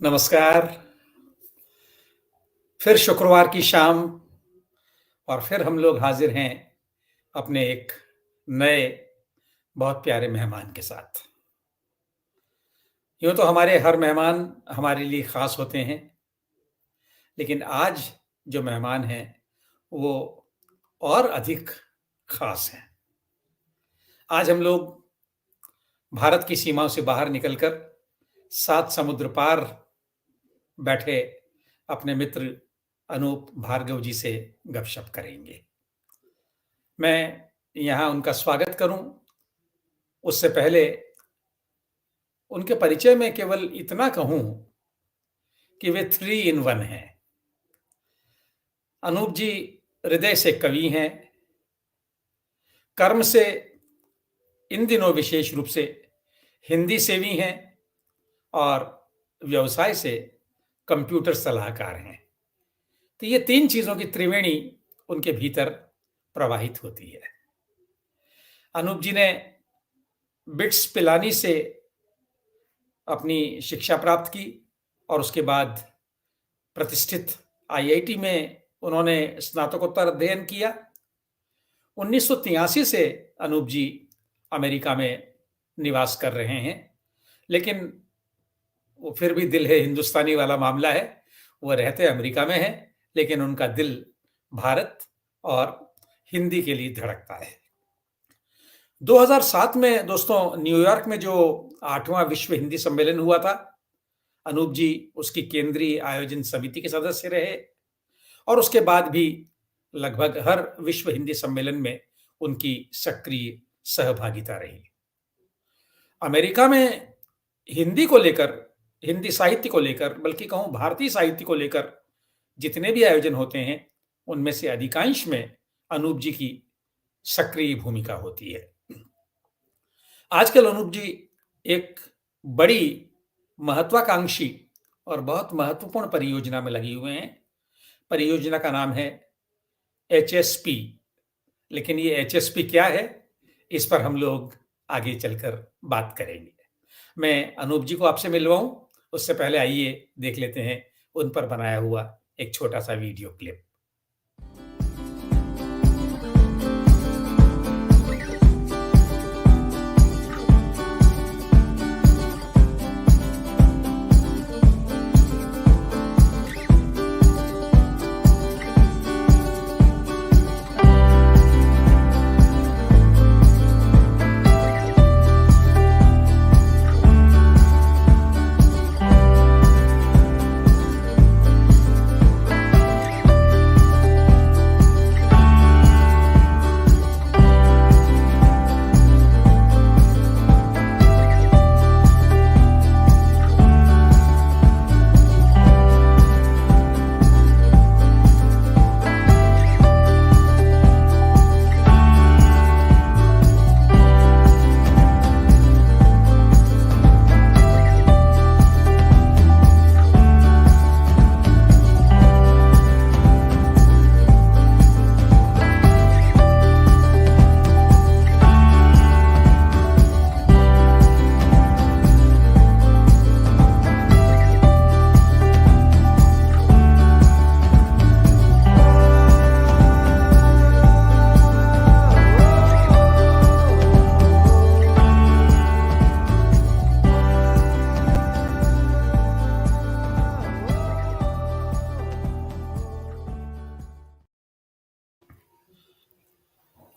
नमस्कार। फिर शुक्रवार की शाम और फिर हम लोग हाज़िर हैं अपने एक नए बहुत प्यारे मेहमान के साथ। यूँ तो हमारे हर मेहमान हमारे लिए ख़ास होते हैं, लेकिन आज जो मेहमान हैं, वो और अधिक ख़ास हैं। आज हम लोग भारत की सीमाओं से बाहर निकलकर 7 समुद्र पार बैठे अपने मित्र अनूप भार्गव जी से गपशप करेंगे। मैं यहाँ उनका स्वागत करूँ, उससे पहले उनके परिचय में केवल इतना कहूँ कि वे 3 इन 1 हैं। अनूप जी हृदय से कवि हैं, कर्म से इन दिनों विशेष रूप से हिंदी सेवी हैं और व्यवसाय से कंप्यूटर सलाहकार हैं। तो ये 3 चीज़ों की त्रिवेणी उनके भीतर प्रवाहित होती है। अनूप जी ने बिट्स पिलानी से अपनी शिक्षा प्राप्त की और उसके बाद प्रतिष्ठित आईआईटी में उन्होंने स्नातकोत्तर अध्ययन किया। 1983 से अनूप जी अमेरिका में निवास कर रहे हैं, लेकिन वो फिर भी दिल है हिंदुस्तानी वाला मामला है। वो रहते अमेरिका में हैं, लेकिन उनका दिल भारत और हिंदी के लिए धड़कता है। 2007 में दोस्तों न्यूयॉर्क में जो 8वां विश्व हिंदी सम्मेलन हुआ था, अनूप जी उसकी केंद्रीय आयोजन समिति के सदस्य रहे और उसके बाद भी लगभग हर विश्व हिंदी सम्मेलन में उनकी सक्रिय सहभागिता रही। अमेरिका में हिंदी को लेकर, हिंदी साहित्य को लेकर, बल्कि कहूँ भारतीय साहित्य को लेकर जितने भी आयोजन होते हैं, उनमें से अधिकांश में अनूप जी की सक्रिय भूमिका होती है। आजकल अनूप जी एक बड़ी महत्वाकांक्षी और बहुत महत्वपूर्ण परियोजना में लगे हुए हैं। परियोजना का नाम है एचएसपी। लेकिन ये एचएसपी क्या है, इस पर हम लोग आगे चलकर बात करेंगे। मैं अनूप जी को आपसे मिलवाऊं, उससे पहले आइए देख लेते हैं उन पर बनाया हुआ एक छोटा-सा वीडियो क्लिप।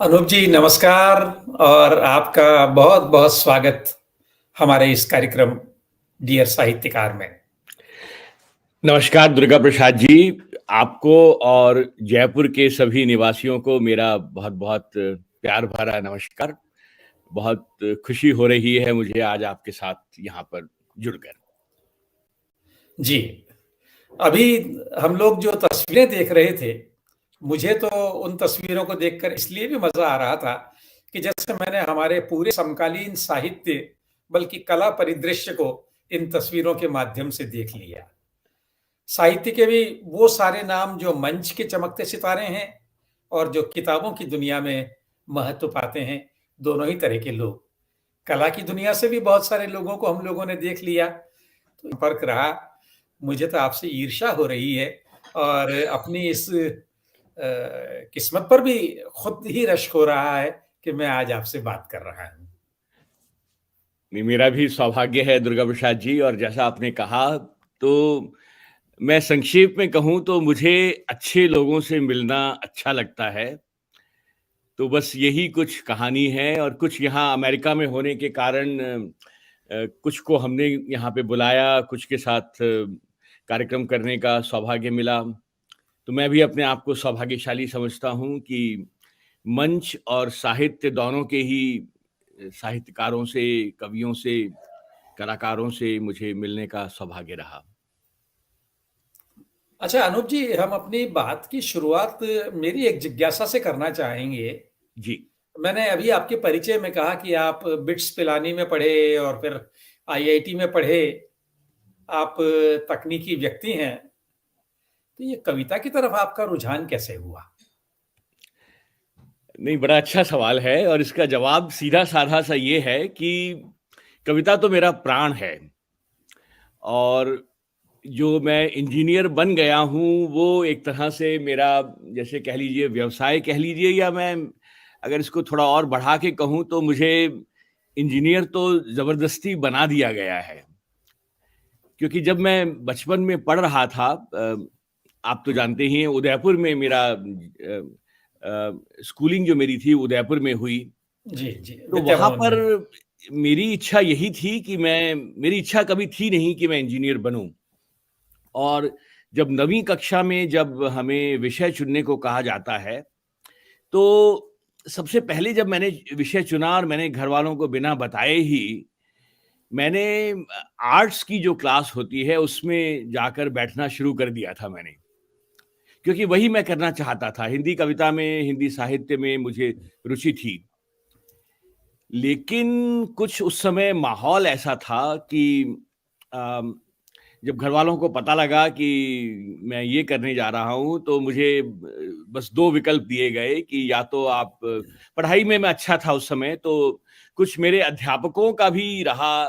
अनूप जी नमस्कार और आपका बहुत-बहुत स्वागत हमारे इस कार्यक्रम डियर साहित्यकार में। नमस्कार दुर्गा प्रसाद जी, आपको और जयपुर के सभी निवासियों को मेरा बहुत-बहुत प्यार भरा नमस्कार। बहुत खुशी हो रही है मुझे आज आपके साथ यहाँ पर जुड़कर। जी, अभी हम लोग जो तस्वीरें देख रहे थे, मुझे तो उन तस्वीरों को देखकर इसलिए भी मज़ा आ रहा था कि जैसे मैंने हमारे पूरे समकालीन साहित्य बल्कि कला परिदृश्य को इन तस्वीरों के माध्यम से देख लिया। साहित्य के भी वो सारे नाम जो मंच के चमकते सितारे हैं और जो किताबों की दुनिया में महत्व पाते हैं, दोनों ही तरह के लोग। कला की दुनिया से भी बहुत सारे लोगों को हम लोगों ने देख लिया, तो संपर्क रहा मुझे तो आपसे ईर्ष्या हो रही है और अपनी इस किस्मत पर भी खुद ही रश्क हो रहा है कि मैं आज आपसे बात कर रहा हूँ। नहीं, मेरा भी सौभाग्य है दुर्गा प्रसाद जी, और जैसा आपने कहा, तो मैं संक्षेप में कहूँ तो मुझे अच्छे लोगों से मिलना अच्छा लगता है। तो बस यही कुछ कहानी है, और कुछ यहाँ अमेरिका में होने के कारण कुछ को हमने यहाँ पे बुलाया, कुछ के साथ कार्यक्रम करने का सौभाग्य मिला। तो मैं भी अपने आप को सौभाग्यशाली समझता हूँ कि मंच और साहित्य दोनों के ही साहित्यकारों से, कवियों से, कलाकारों से मुझे मिलने का सौभाग्य रहा। अच्छा अनूप जी, हम अपनी बात की शुरुआत मेरी एक जिज्ञासा से करना चाहेंगे। जी। मैंने अभी आपके परिचय में कहा कि आप बिट्स पिलानी में पढ़े और फिर आईआईटी में पढ़े, आप तकनीकी व्यक्ति हैं। तो ये कविता की तरफ आपका रुझान कैसे हुआ? नहीं, बड़ा अच्छा सवाल है, और इसका जवाब सीधा-साधा सा ये है कि कविता तो मेरा प्राण है, और जो मैं इंजीनियर बन गया हूँ, वो एक तरह से मेरा, जैसे कह लीजिए, व्यवसाय कह लीजिए, या मैं अगर इसको थोड़ा और बढ़ा के कहूँ तो मुझे इंजीनियर तो ज़बरदस्ती बना दिया गया है। क्योंकि जब मैं बचपन में पढ़ रहा था, आप तो जानते ही हैं, उदयपुर में मेरा स्कूलिंग जो मेरी थी उदयपुर में हुई। जी, जी, तो विद्या वहाँ भवन पर में। मेरी इच्छा यही थी कि मेरी इच्छा कभी थी नहीं कि मैं इंजीनियर बनूँ। और जब 9वीं कक्षा में जब हमें विषय चुनने को कहा जाता है, तो सबसे पहले जब मैंने विषय चुना, और मैंने घरवालों को बिना बताए ही मैंने आर्ट्स की जो क्लास होती है उसमें जाकर बैठना शुरू कर दिया था मैंने। क्योंकि वही मैं करना चाहता था, हिंदी कविता में, हिंदी साहित्य में मुझे रुचि थी। लेकिन कुछ उस समय माहौल ऐसा था कि अम, जब घरवालों को पता लगा कि मैं ये करने जा रहा हूँ, तो मुझे बस 2 विकल्प दिए गए कि या तो आप, पढ़ाई में मैं अच्छा था उस समय, तो कुछ मेरे अध्यापकों का भी रहा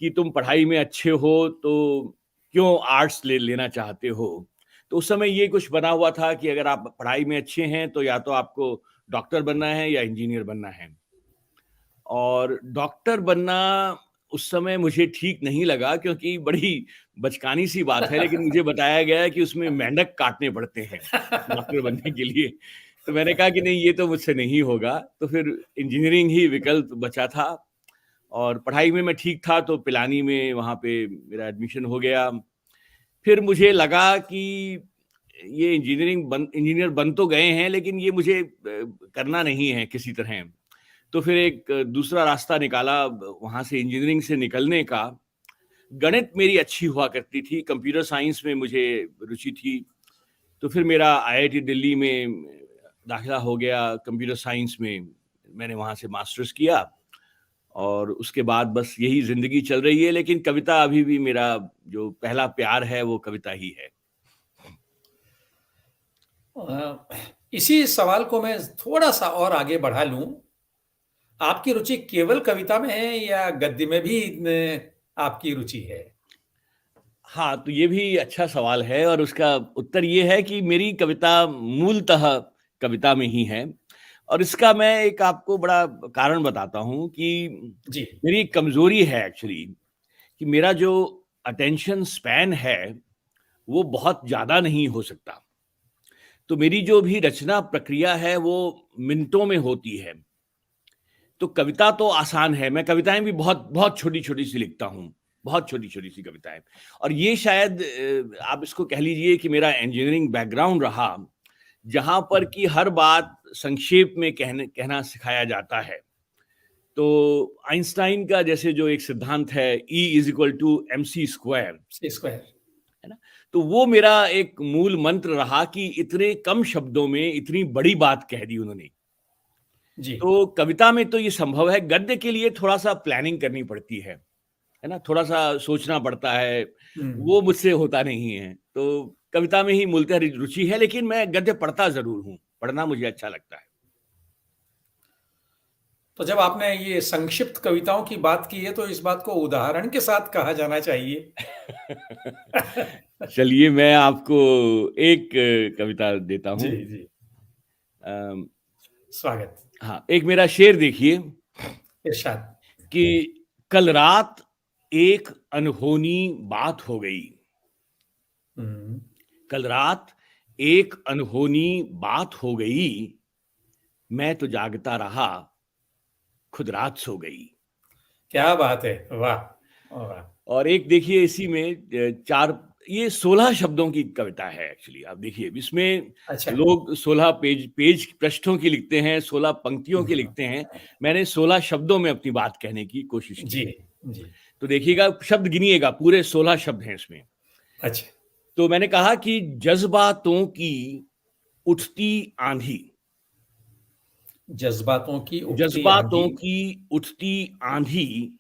कि तुम पढ़ाई में अच्छे हो, तो क्यों आर्ट्स लेना चाहते हो? तो उस समय ये कुछ बना हुआ था कि अगर आप पढ़ाई में अच्छे हैं, तो या तो आपको डॉक्टर बनना है या इंजीनियर बनना है। और डॉक्टर बनना उस समय मुझे ठीक नहीं लगा, क्योंकि बड़ी बचकानी सी बात है, लेकिन मुझे बताया गया है कि उसमें मेंढक काटने पड़ते हैं डॉक्टर बनने के लिए। तो मैंने कहा कि नहीं, ये तो मुझसे नहीं होगा। तो फिर इंजीनियरिंग ही विकल्प बचा था, और पढ़ाई में मैं ठीक था, तो पिलानी में वहाँ पे मेरा एडमिशन हो गया। फिर मुझे लगा कि ये इंजीनियर बन तो गए हैं, लेकिन ये मुझे करना नहीं है किसी तरह। तो फिर एक दूसरा रास्ता निकाला वहाँ से, इंजीनियरिंग से निकलने का। गणित मेरी अच्छी हुआ करती थी, कंप्यूटर साइंस में मुझे रुचि थी। तो फिर मेरा आईआईटी दिल्ली में दाखिला हो गया कंप्यूटर साइंस में। मैंने वहाँ से मास्टर्स किया, और उसके बाद बस यही ज़िंदगी चल रही है, लेकिन कविता अभी भी मेरा जो पहला प्यार है, वो कविता ही है। इसी सवाल को मैं थोड़ा-सा और आगे बढ़ा लूँ। आपकी रुचि केवल कविता में है या गद्य में भी आपकी रुचि है? हाँ, तो ये भी अच्छा सवाल है, और उसका उत्तर ये है कि मेरी कविता मूलतः कविता में ही है। और इसका मैं एक आपको बड़ा कारण बताता हूँ कि जी। मेरी एक कमज़ोरी है एक्चुअली, कि मेरा जो अटेंशन स्पैन है, वो बहुत ज़्यादा नहीं हो सकता। तो मेरी जो भी रचना प्रक्रिया है, वो मिनटों में होती है। तो कविता तो आसान है, मैं कविताएँ भी बहुत बहुत छोटी-छोटी सी लिखता हूँ, बहुत छोटी-छोटी सी कविताएँ। और ये शायद आप इसको कह लीजिए कि मेरा इंजीनियरिंग बैकग्राउंड रहा, जहाँ पर कि हर बात संक्षेप में कहना सिखाया जाता है। तो आइंस्टाइन का जैसे जो एक सिद्धांत है, E is equal to mc square, C square. है ना? तो वो मेरा एक मूल मंत्र रहा कि इतने कम शब्दों में इतनी बड़ी बात कह दी उन्होंने। जी। तो कविता में तो ये संभव है, गद्य के लिए थोड़ा-सा प्लानिंग करनी पड़ती है ना? थोड़ा-सा सोचना पड़ता है, हुँ। वो मुझसे होता नहीं है। तो कविता में ही मूलतः रुचि है, लेकिन मैं गद्य पढ़ता ज़रूर हूँ, पढ़ना मुझे अच्छा लगता है। तो जब आपने ये संक्षिप्त कविताओं की बात की है, तो इस बात को उदाहरण के साथ कहा जाना चाहिए। चलिए मैं आपको एक कविता देता जी, हूँ। जी। अम, स्वागत। हाँ, एक मेरा शेर देखिए इरशाद। कि कल रात एक अनहोनी बात हो गई। हुँ। कल रात एक अनहोनी बात हो गई, मैं तो जागता रहा, खुद रात सो गई। क्या बात है! वाह! वाह! और एक देखिए इसी में 4 ये 16 शब्दों की कविता है एक्चुअली। आप देखिए इसमें अच्छा। लोग 16 पेज पेज पृष्ठों की लिखते हैं, 16 पंक्तियों की हुँ। लिखते हैं। मैंने 16 शब्दों में अपनी बात कहने की कोशिश की जी, है। जी। तो देखिएगा शब्द गिनिएगा, पूरे 16 शब्द हैं इसमें। अच्छा। तो मैंने कहा कि जज़्बातों की उठती आँधी, जज़्बातों की उठती आँधी। जज़्बातों की उठती आँधी,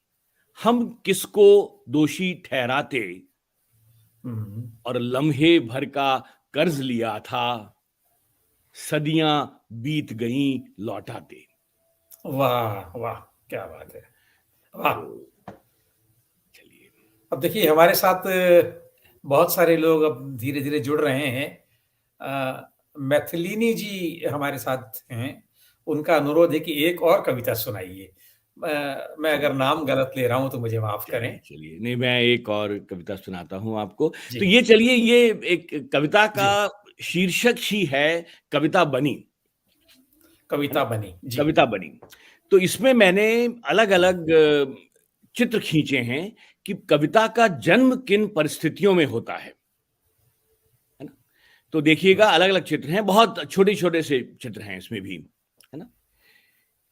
हम किसको दोषी ठहराते हुँ। और लम्हे भर का कर्ज लिया था, सदियां बीत गईं लौटाते। वाह! वाह! क्या बात है! वाह! तो चलिए। अब देखिए हमारे साथ बहुत सारे लोग अब धीरे-धीरे जुड़ रहे हैं। मैथिलिनी जी हमारे साथ हैं। उनका अनुरोध है कि एक और कविता सुनाइए। मैं अगर चलिए, नाम गलत ले रहा हूँ तो मुझे माफ़ चलिए, करें। चलिए। नहीं, मैं एक और कविता सुनाता हूँ आपको। जी, तो ये चलिए ये एक कविता का जी। शीर्षक ही है कविता बनी, है ना? कविता बनी। जी। कविता बनी। तो इसमें मैंने अलग-अलग चित्र खींचे हैं कि कविता का जन्म किन परिस्थितियों में होता है ना? तो देखिएगा अलग-अलग चित्र हैं, बहुत छोटे-छोटे से चित्र हैं इसमें भी, है ना?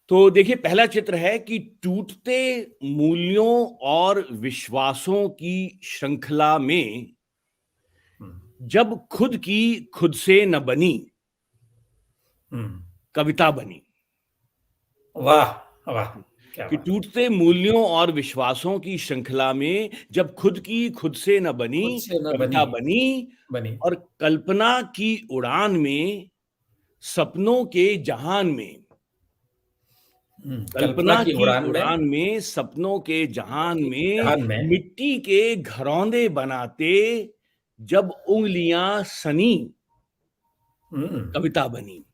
तो देखिए पहला चित्र है कि टूटते मूल्यों और विश्वासों की श्रृंखला में हुँ, जब खुद की खुद से न बनी, हुँ। कविता बनी। वाह! वाह! क्या कि बात है! टूटते मूल्यों और विश्वासों की श्रृंखला में जब खुद की खुद से न बनी, खुद से न बनी, कविता बनी। बनी। और कल्पना की उड़ान में, सपनों के जहान में, कल्पना कल्पना की की उड़ान में, उड़ान में, सपनों के जहान में जहान में। मिट्टी के घरौंदे बनाते जब उंगलियां सनी, हुँ, कविता बनी।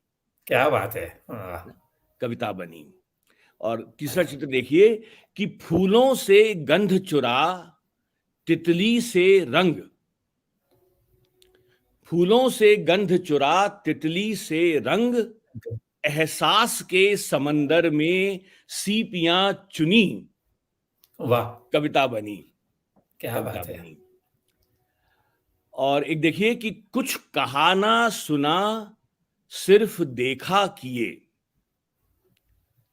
क्या बात है! वाह! कविता बनी। और तीसरा चित्र देखिए कि फूलों से गंध चुरा, तितली से रंग, फूलों से गंध चुरा, तितली से रंग, एहसास के समंदर में सीपियां चुनी, वाह! कविता बनी। क्या कविता बात है! बनी। और एक देखिए कि कुछ कहा ना सुना, सिर्फ देखा किए।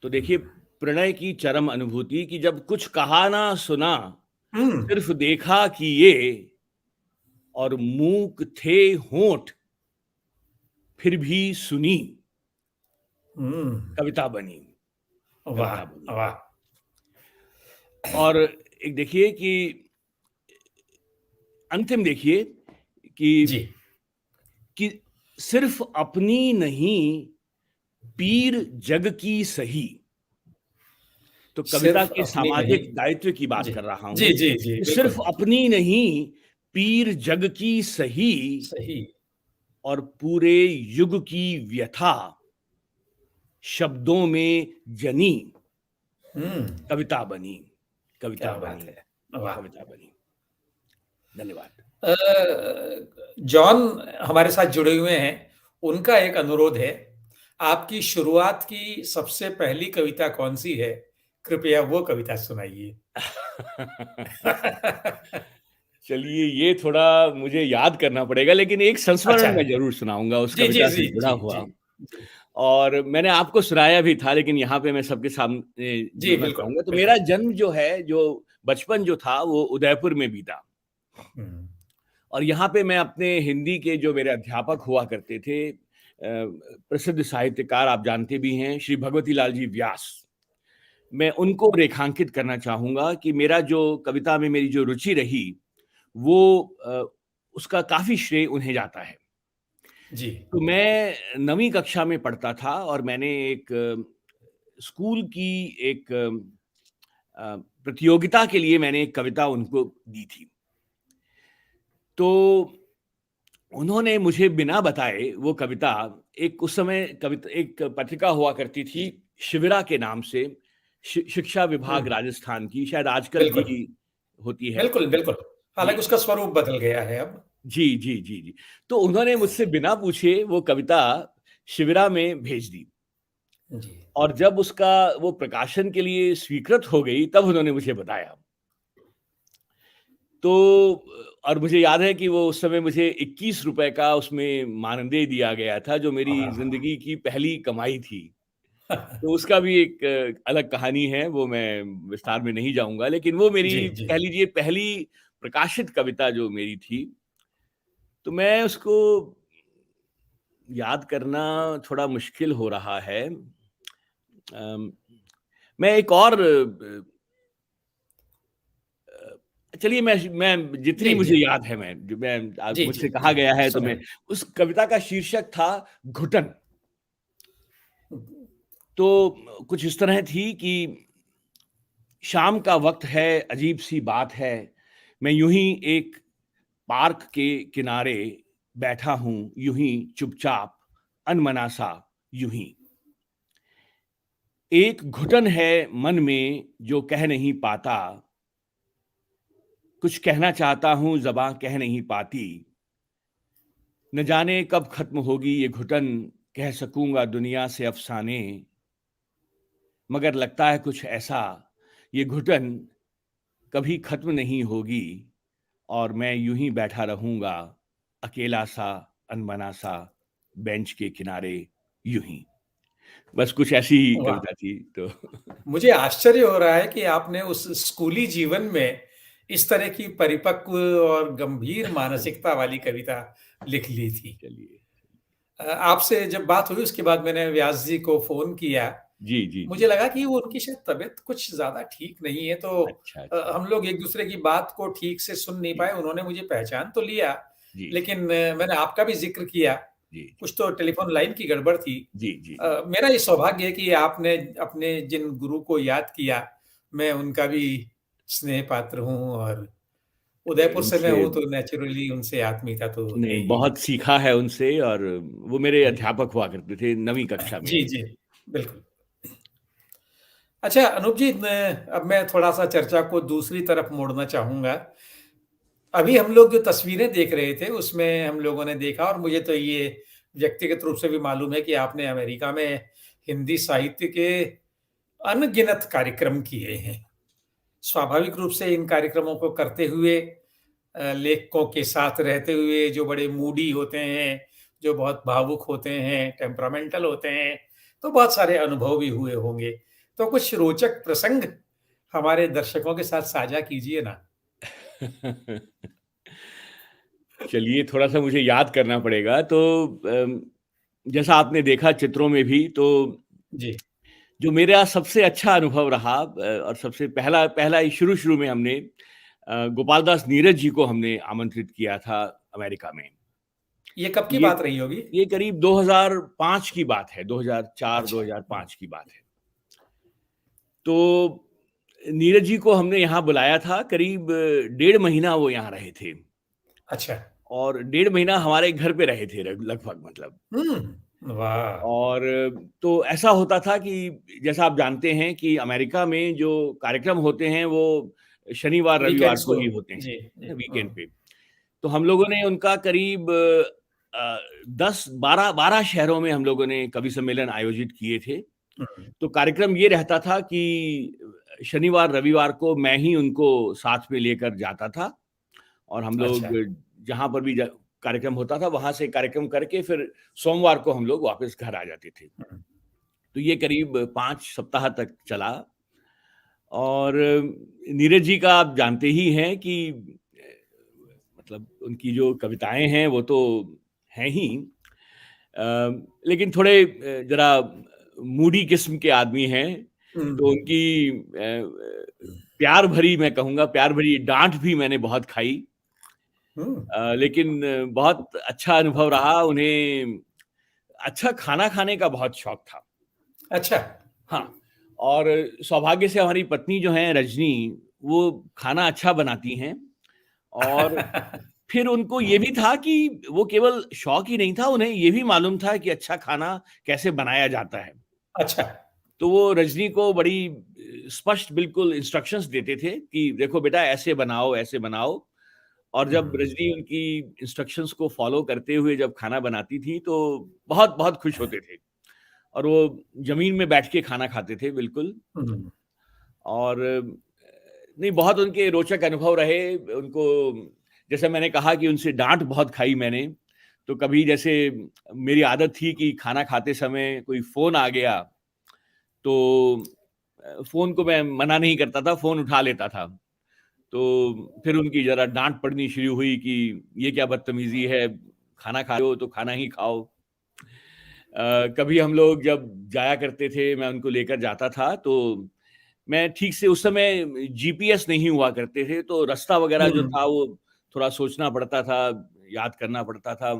तो देखिए प्रणय की चरम अनुभूति कि जब कुछ कहा ना सुना, हुँ, सिर्फ देखा किए, और मूक थे होंठ फिर भी सुनी, हुँ। कविता बनी। वाह! कविता बनी। वाह! और एक देखिए कि अंतिम देखिए जी। कि सिर्फ अपनी नहीं, पीर जग की सही। तो कविता सिर्फ़ के अपनी नहीं। सामाजिक दायित्व की बात जी। कर रहा जी, हूं जी, जी, कि सिर्फ बिल्कुल। अपनी नहीं, पीर जग की सही, सही। और पूरे युग की व्यथा शब्दों में जनी, हुँ, कविता बनी। कविता क्या बात बनी। है! वाह! कविता बनी। धन्यवाद। अ, जॉन हमारे साथ जुड़े हुए हैं, उनका एक अनुरोध है, आपकी शुरुआत की सबसे पहली कविता कौन-सी है? कृपया वो कविता सुनाइए। चलिए ये थोड़ा मुझे याद करना पड़ेगा, लेकिन एक अच्छा। संस्मरण मैं ज़रूर सुनाऊँगा उस जी, जी, कविता से जी, जुड़ा जी, हुआ। जी, जी। और मैंने आपको सुनाया भी था, लेकिन यहाँ पे मैं सबके सामने जी, जुड़ना बिल्कुल, चाहूँगा। तो मेरा बिल्कुल। जन्म जो है, जो बचपन जो था, वो उदयपुर में बीता। हुँ, और यहाँ पे मैं अपने हिंदी के जो मेरे अध्यापक हुआ करते थे, प्रसिद्ध साहित्यकार आप जानते भी हैं, श्री भगवती लाल जी व्यास। मैं उनको रेखांकित करना चाहूँगा कि मेरा जो कविता में मेरी जो रुचि रही, वो उसका काफ़ी श्रेय उन्हें जाता है। जी। तो मैं 9वीं कक्षा में पढ़ता था और मैंने एक स्कूल की एक प्रतियोगिता के लिए मैंने एक कविता उनको दी थी। तो उन्होंने मुझे बिना बताए वो कविता, एक उस समय कविता एक पत्रिका हुआ करती थी शिविरा के नाम से, शिक्षा विभाग हुँ, राजस्थान की, शायद आजकल भी बिल्कुल, होती है। बिल्कुल, बिल्कुल। जी, हालाँकि उसका स्वरूप बदल गया है अब। जी, जी, जी, जी। तो उन्होंने मुझसे बिना पूछे वो कविता शिविरा में भेज दी, जी। और जब उसका वो प्रकाशन के लिए स्वीकृत हो गई, तब उन्होंने मुझे बताया। तो और मुझे याद है कि वो उस समय मुझे ₹21 का उसमें मानदेय दिया गया था, जो मेरी हाँ। ज़िंदगी की पहली कमाई थी। तो उसका भी एक अलग कहानी है, वो मैं विस्तार में नहीं जाऊँगा, लेकिन वो मेरी, जी, जी। कह लीजिए, पहली प्रकाशित कविता जो मेरी थी। तो मैं उसको याद करना थोड़ा मुश्किल हो रहा है। अम, मैं एक और चलिए, मैं जितनी जी, मुझे जी। याद है, मैं आज जी, जी, मुझसे कहा जी। गया है, तो मैं, सुनें। उस कविता का शीर्षक था घुटन। तो कुछ इस तरह थी कि शाम का वक्त है, अजीब सी बात है, मैं यूं ही एक पार्क के किनारे बैठा हूं, यूं ही चुपचाप, अनमना सा, यूं ही एक घुटन है मन में जो कह नहीं पाता, कुछ कहना चाहता हूं ज़बां कह नहीं पाती, न जाने कब खत्म होगी ये घुटन, कह सकूंगा दुनिया से अफसाने, मगर लगता है कुछ ऐसा, ये घुटन कभी खत्म नहीं होगी, और मैं यूं ही बैठा रहूंगा, अकेला सा, अनबना सा, बेंच के किनारे, यूं ही। बस कुछ ऐसी ही वाह! कविता थी तो। मुझे आश्चर्य हो रहा है कि आपने उस स्कूली जीवन में इस तरह की परिपक्व और गंभीर मानसिकता वाली कविता लिख ली थी। चलिए। आपसे जब बात हुई उसके बाद मैंने व्यास जी को फ़ोन किया। जी, जी, मुझे जी। लगा कि वो उनकी शायद तबीयत कुछ ज़्यादा ठीक नहीं है, तो अच्छा, अच्छा। हम लोग एक-दूसरे की बात को ठीक से सुन नहीं जी, पाए। उन्होंने मुझे पहचान तो लिया, जी, जी, लेकिन मैंने आपका भी ज़िक्र किया। जी, जी, कुछ तो टेलीफ़ोन लाइन की गड़बड़ थी। जी, जी, जी। मेरा ये सौभाग्य है कि आपने अपने जिन गुरु को याद किया, मैं उनका भी स्नेह पात्र हूँ और नहीं, उदयपुर से मैं उनसे हूँ, तो नेचुरली उनसे आत्मीयता तो है नहीं, ही। बहुत सीखा है उनसे, और वो मेरे जी। अध्यापक हुआ करते थे 9वीं कक्षा में। जी, जी, बिल्कुल। अच्छा अनूप जी, अब मैं थोड़ा-सा चर्चा को दूसरी तरफ मोड़ना चाहूँगा। अभी हम लोग जो तस्वीरें देख रहे थे, उसमें हम लोगों ने देखा और मुझे तो ये व्यक्तिगत रूप से भी मालूम है कि आपने अमेरिका में हिंदी साहित्य के अनगिनत कार्यक्रम किए हैं। स्वाभाविक रूप से इन कार्यक्रमों को करते हुए लेखकों के साथ रहते हुए जो बड़े मूडी होते हैं, जो बहुत भावुक होते हैं, टेम्परामेंटल होते हैं, तो बहुत सारे अनुभव भी हुए होंगे। तो कुछ रोचक प्रसंग हमारे दर्शकों के साथ साझा कीजिए ना। चलिए, थोड़ा-सा मुझे याद करना पड़ेगा। तो अम, जैसा आपने देखा चित्रों में भी, तो जी, जो मेरा सबसे अच्छा अनुभव रहा, और सबसे पहला पहला ही शुरू-शुरू में हमने गोपाल दास नीरज जी को हमने आमंत्रित किया था अमेरिका में। ये कब की ये बात रही होगी? ये करीब 2005 की बात है, अच्छा, हुँ, 2004-2005 की बात है। तो नीरज जी को हमने यहाँ बुलाया था, करीब 1.5 महीना वो यहाँ रहे थे, अच्छा। और 1.5 महीना हमारे घर पे रहे थे लगभग, मतलब। हुँ, वाह! और तो ऐसा होता था कि जैसा आप जानते हैं कि अमेरिका में जो कार्यक्रम होते हैं वो शनिवार-रविवार वीकेंड्स को को ही होते हैं, जी, है जी, ना? हाँ, वीकेंड पे। तो हम लोगों ने उनका करीब 10 12 शहरों में हम लोगों ने कवि सम्मेलन आयोजित किए थे। हुँ, तो कार्यक्रम ये रहता था कि शनिवार-रविवार को मैं ही उनको साथ में लेकर जाता था, और हम अच्छा, लोग जहाँ पर भी कार्यक्रम होता था, वहाँ से कार्यक्रम करके फिर सोमवार को हम लोग वापस घर आ जाते थे। हुँ, तो ये करीब 5 सप्ताह तक चला, और नीरज जी का आप जानते ही हैं कि मतलब उनकी जो कविताएँ हैं वो तो हैं ही, अ, लेकिन थोड़े ज़रा मूडी किस्म के आदमी हैं, तो हुँ, उनकी प्यार भरी, मैं कहूँगा प्यार भरी डाँट भी मैंने बहुत खाई। हुँ, लेकिन बहुत अच्छा अनुभव रहा। उन्हें अच्छा खाना खाने का बहुत शौक था। अच्छा। हाँ, और सौभाग्य से हमारी पत्नी जो हैं रजनी, वो खाना अच्छा बनाती हैं, और फिर उनको ये भी था कि वो केवल शौक ही नहीं था, उन्हें ये भी मालूम था कि अच्छा खाना कैसे बनाया जाता है। अच्छा। तो वो रजनी को बड़ी स्पष्ट बिल्कुल इंस्ट्रक्शंस देते थे कि देखो बेटा ऐसे बनाओ, ऐसे बनाओ। और जब हुँ, रजनी उनकी इंस्ट्रक्शंस को फॉलो करते हुए जब खाना बनाती थी, तो बहुत-बहुत खुश होते थे और वो ज़मीन में बैठ के खाना खाते थे बिल्कुल। हुँ, और नहीं, बहुत उनके रोचक अनुभव रहे। उनको जैसे मैंने कहा कि उनसे डाँट बहुत खाई मैंने। तो कभी जैसे मेरी आदत थी कि खाना खाते समय कोई फ़ोन आ गया, तो फ़ोन को मैं मना नहीं करता था, फ़ोन उठा लेता था। तो फिर उनकी ज़रा डाँट पड़नी शुरू हुई कि ये क्या बदतमीज़ी है, खाना खा रहे हो तो खाना ही खाओ। कभी हम लोग जब जाया करते थे, मैं उनको लेकर जाता था, तो मैं ठीक से उस समय जीपीएस नहीं हुआ करते थे, तो रास्ता वग़ैरह जो हुँ, था वो थोड़ा सोचना पड़ता था, याद करना पड़ता था।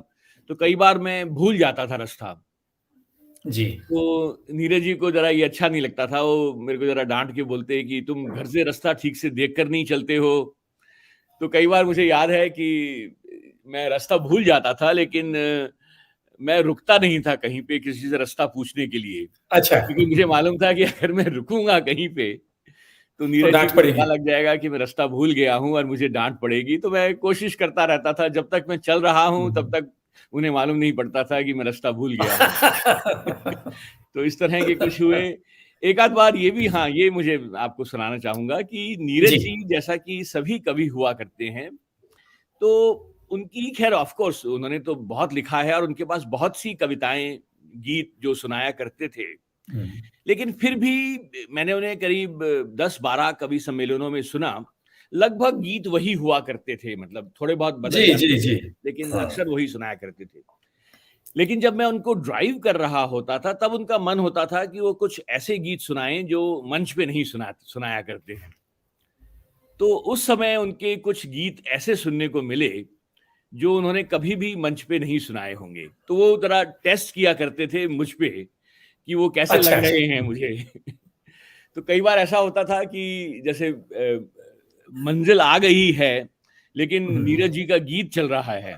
तो कई बार मैं भूल जाता था रास्ता। जी। तो नीरज जी को ज़रा ये अच्छा नहीं लगता था, वो मेरे को ज़रा डाँट के बोलते कि तुम घर से रास्ता ठीक से देख कर नहीं चलते हो। तो कई बार मुझे याद है कि मैं रास्ता भूल जाता था, लेकिन मैं रुकता नहीं था कहीं पे किसी से रास्ता पूछने के लिए। अच्छा। क्योंकि मुझे मालूम था कि अगर मैं रुकूँगा कहीं पे, तो तो नीरज जी डाँट को पता पड़ेगी। लग जाएगा कि मैं रास्ता भूल गया हूँ और मुझे डाँट पड़ेगी। तो मैं कोशिश करता रहता था, जब तक मैं चल रहा हूँ, तब हुँ। तक उन्हें मालूम नहीं पड़ता था कि मैं रास्ता भूल गया हूँ। तो इस तरह के कुछ हुए। एक आध बार ये भी, हाँ, ये मुझे आपको सुनाना चाहूँगा कि नीरज जी। जी जैसा कि सभी कवि हुआ करते हैं, तो उनकी ख़ैर ऑफ़ कोर्स उन्होंने तो बहुत लिखा है और उनके पास बहुत सी कविताएँ, गीत जो सुनाया करते थे। हुँ। लेकिन फिर भी मैंने उन्हें करीब 10-12 कवि सम्मेलनों में सुना, लगभग गीत वही हुआ करते थे, मतलब थोड़े बहुत बदल जी, जाते जी, थे, जी। लेकिन हाँ। अक्सर वही सुनाया करते थे। लेकिन जब मैं उनको ड्राइव कर रहा होता था, तब उनका मन होता था कि वो कुछ ऐसे गीत सुनाएँ जो मंच पे नहीं सुनाया करते हैं। तो उस समय उनके कुछ गीत ऐसे सुनने को मिले, जो उन्होंने कभी भी मंच पे नहीं सुनाए होंगे। तो वो ज़रा टेस्ट किया करते थे मुझ पे कि वो कैसे अच्छा, लग अच्छा। रहे हैं मुझे। तो कई बार ऐसा होता था कि जैसे मंज़िल आ गई है, लेकिन नीरज हुँ। जी का गीत चल रहा है।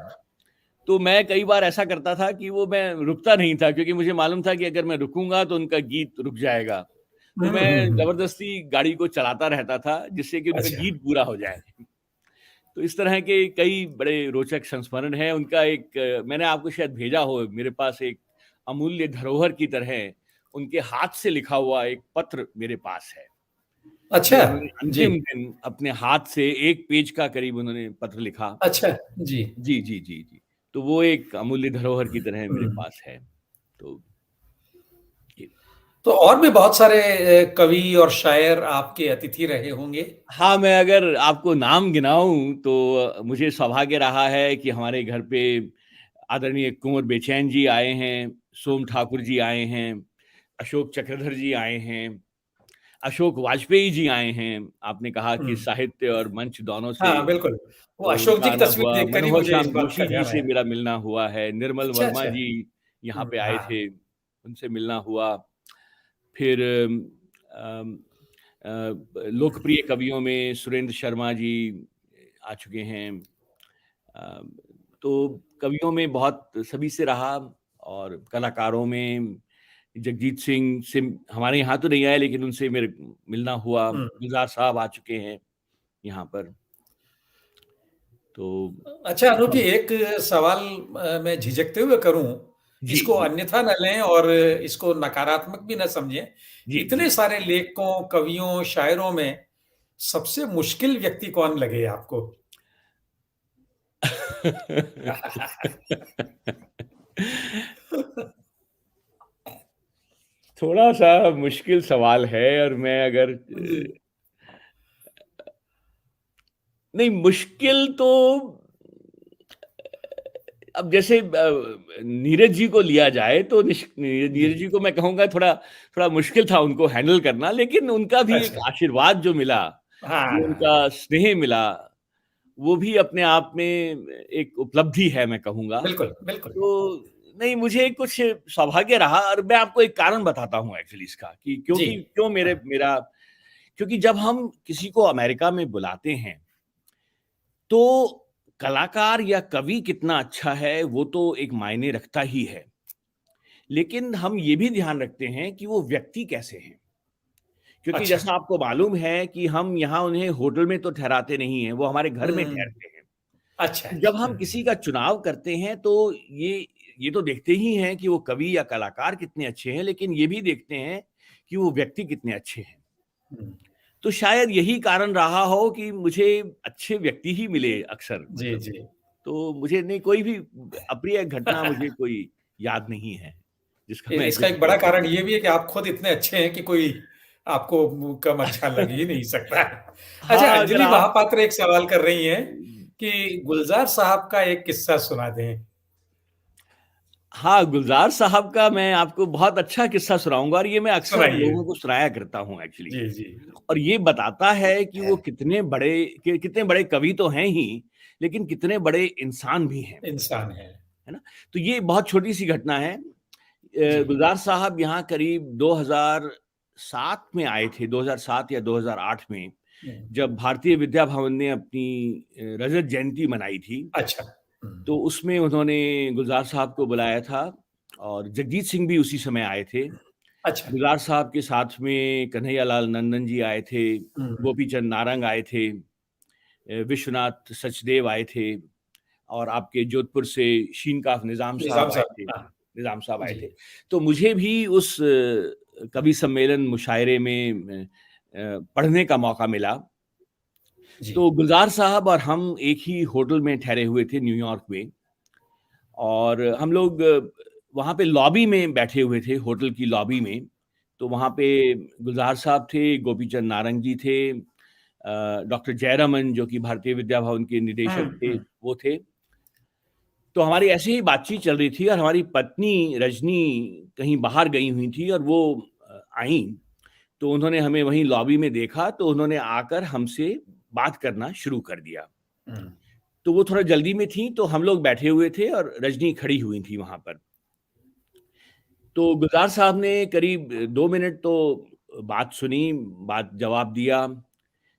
तो मैं कई बार ऐसा करता था कि वो मैं रुकता नहीं था, क्योंकि मुझे मालूम था कि अगर मैं रुकूँगा तो उनका गीत रुक जाएगा। तो हुँ, मैं हुँ, हुँ। ज़बरदस्ती गाड़ी को चलाता रहता था, जिससे कि उनका अच्छा। गीत पूरा हो जाए। तो इस तरह के कई बड़े रोचक संस्मरण हैं। उनका एक मैंने आपको शायद भेजा हो, मेरे पास एक अमूल्य धरोहर की तरह उनके हाथ से लिखा हुआ एक पत्र मेरे पास है, अच्छा, जो उन्होंने जी। अंतिम दिन अपने हाथ से 1 पेज का करीब उन्होंने पत्र लिखा। अच्छा, जी। जी, जी, जी, जी। तो वो एक अमूल्य धरोहर की तरह मेरे हुँ। पास है। तो जी। तो और भी बहुत सारे कवि और शायर आपके अतिथि रहे होंगे? हाँ, मैं अगर आपको नाम गिनाऊँ तो मुझे सौभाग्य रहा है कि हमारे घर पे आदरणीय कुँवर बेचैन जी आए हैं, सोम ठाकुर जी आए हैं, अशोक चक्रधर जी आए हैं, अशोक वाजपेयी जी आए हैं। आपने कहा कि हुँ। साहित्य और मंच दोनों से हाँ, बिल्कुल। वो तो अशोक उनका जी की आना तस्वीर हुआ। देखकर ही मनोहर मुझे इस श्याम बात का जोशी जी ध्यान से आया। मेरा मिलना हुआ है, निर्मल अच्छा, वर्मा अच्छा। जी यहाँ पे आए हाँ। थे, उनसे मिलना हुआ। फिर अम, लोकप्रिय कवियों में सुरेंद्र शर्मा जी आ चुके हैं। अ, तो कवियों में बहुत सभी से रहा, और कलाकारों में जगजीत सिंह से हमारे यहाँ तो नहीं आए, लेकिन उनसे मेरे मिलना हुआ। हुँ। गुलज़ार साहब आ चुके हैं यहाँ पर। तो अच्छा अनूप जी, हाँ, एक सवाल मैं झिझकते हुए करूँ, जी, इसको जी। अन्यथा न लें और इसको नकारात्मक भी न समझें। जी, इतने जी। सारे लेखकों, कवियों, शायरों में सबसे मुश्किल व्यक्ति कौन लगे आपको? थोड़ा-सा मुश्किल सवाल है, और मैं अगर जी। नहीं, मुश्किल तो अब जैसे नीरज जी को लिया जाए तो जी। नीरज जी को मैं कहूँगा थोड़ा थोड़ा मुश्किल था उनको हैंडल करना, लेकिन उनका भी एक अच्छा। आशीर्वाद जो मिला, जो हाँ, उनका स्नेह मिला, वो भी अपने आप में एक उपलब्धि है, मैं कहूँगा। बिल्कुल, बिल्कुल। तो नहीं, मुझे कुछ सौभाग्य रहा, और मैं आपको एक कारण बताता हूँ एक्चुअली इसका कि जी। क्यों हाँ। क्योंकि जब हम किसी को अमेरिका में बुलाते हैं, तो कलाकार या कवि कितना अच्छा है वो तो एक मायने रखता ही है, लेकिन हम ये भी ध्यान रखते हैं कि वो व्यक्ति कैसे हैं। क्योंकि अच्छा। जैसा आपको मालूम है कि हम यहाँ उन्हें होटल में तो ठहराते नहीं हैं, वो हमारे घर में हुँ, ठहरते हैं। अच्छा, जब अच्छा। हम किसी का चुनाव करते हैं तो ये तो देखते ही हैं कि वो कवि या कलाकार कितने अच्छे हैं, लेकिन ये भी देखते हैं कि वो व्यक्ति कितने अच्छे हैं। हुँ, तो शायद यही कारण रहा हो कि मुझे अच्छे व्यक्ति ही मिले अक्सर, जी, मतलब जी। तो मुझे नहीं कोई भी अप्रिय घटना मुझे कोई याद नहीं है, जिसका इ मैं इसका ज़िक्र एक बड़ा करूँ। कारण ये भी है कि आप खुद इतने अच्छे हैं कि कोई आपको कम अच्छा लग ही नहीं सकता। अच्छा, हाँ, अगर अंजलि आप महापात्र एक सवाल कर रही हैं कि गुलज़ार साहब का एक किस्सा सुना दें। हाँ, गुलज़ार साहब का मैं आपको बहुत अच्छा किस्सा सुनाऊँगा और ये मैं अक्सर सुनाइए। लोगों को सुनाया करता हूँ एक्चुअली। जी, जी। और ये बताता है कि वो कितने बड़े कवि तो हैं ही, लेकिन कितने बड़े इंसान भी हैं, इंसान है। है ना? तो ये बहुत छोटी-सी घटना है। जी। गुलज़ार साहब यहाँ करीब 2007 में आए थे, 2007 या 2008 में, हुँ, जब भारतीय विद्या भवन ने अपनी रजत जयंती मनाई थी। अच्छा। हुँ, तो उसमें उन्होंने गुलज़ार साहब को बुलाया था और जगजीत सिंह भी उसी समय आए थे। अच्छा। गुलज़ार साहब के साथ में कन्हैयालाल नंदन जी आए थे, हुँ, गोपीचंद नारंग आए थे, विश्वनाथ सचदेव आए थे और आपके जोधपुर से शीनकाफ निज़ाम निज़ाम साहब आए साहब। थे, हाँ, निज़ाम साहब आए जी। थे। तो मुझे भी उस कवि सम्मेलन मुशायरे में पढ़ने का मौका मिला। जी। तो गुलज़ार साहब और हम एक ही होटल में ठहरे हुए थे न्यूयॉर्क में और हम लोग वहाँ पे लॉबी में बैठे हुए थे, होटल की लॉबी में। तो वहाँ पे गुलज़ार साहब थे, गोपीचंद नारंग जी थे, डॉक्टर जयरामन जो कि भारतीय विद्या भवन के हुँ, निदेशक थे, हुँ। वो थे। तो हमारी ऐसे ही बातचीत चल रही थी और हमारी पत्नी रजनी कहीं बाहर गई हुई थी और वो आईं, तो उन्होंने हमें वहीं लॉबी में देखा, तो उन्होंने आकर हमसे बात करना शुरू कर दिया। हुँ, तो वो थोड़ा जल्दी में थीं, तो हम लोग बैठे हुए थे और रजनी खड़ी हुई थी वहाँ पर। तो गुलज़ार साहब ने करीब 2 मिनट तो बात सुनी, बात जवाब दिया।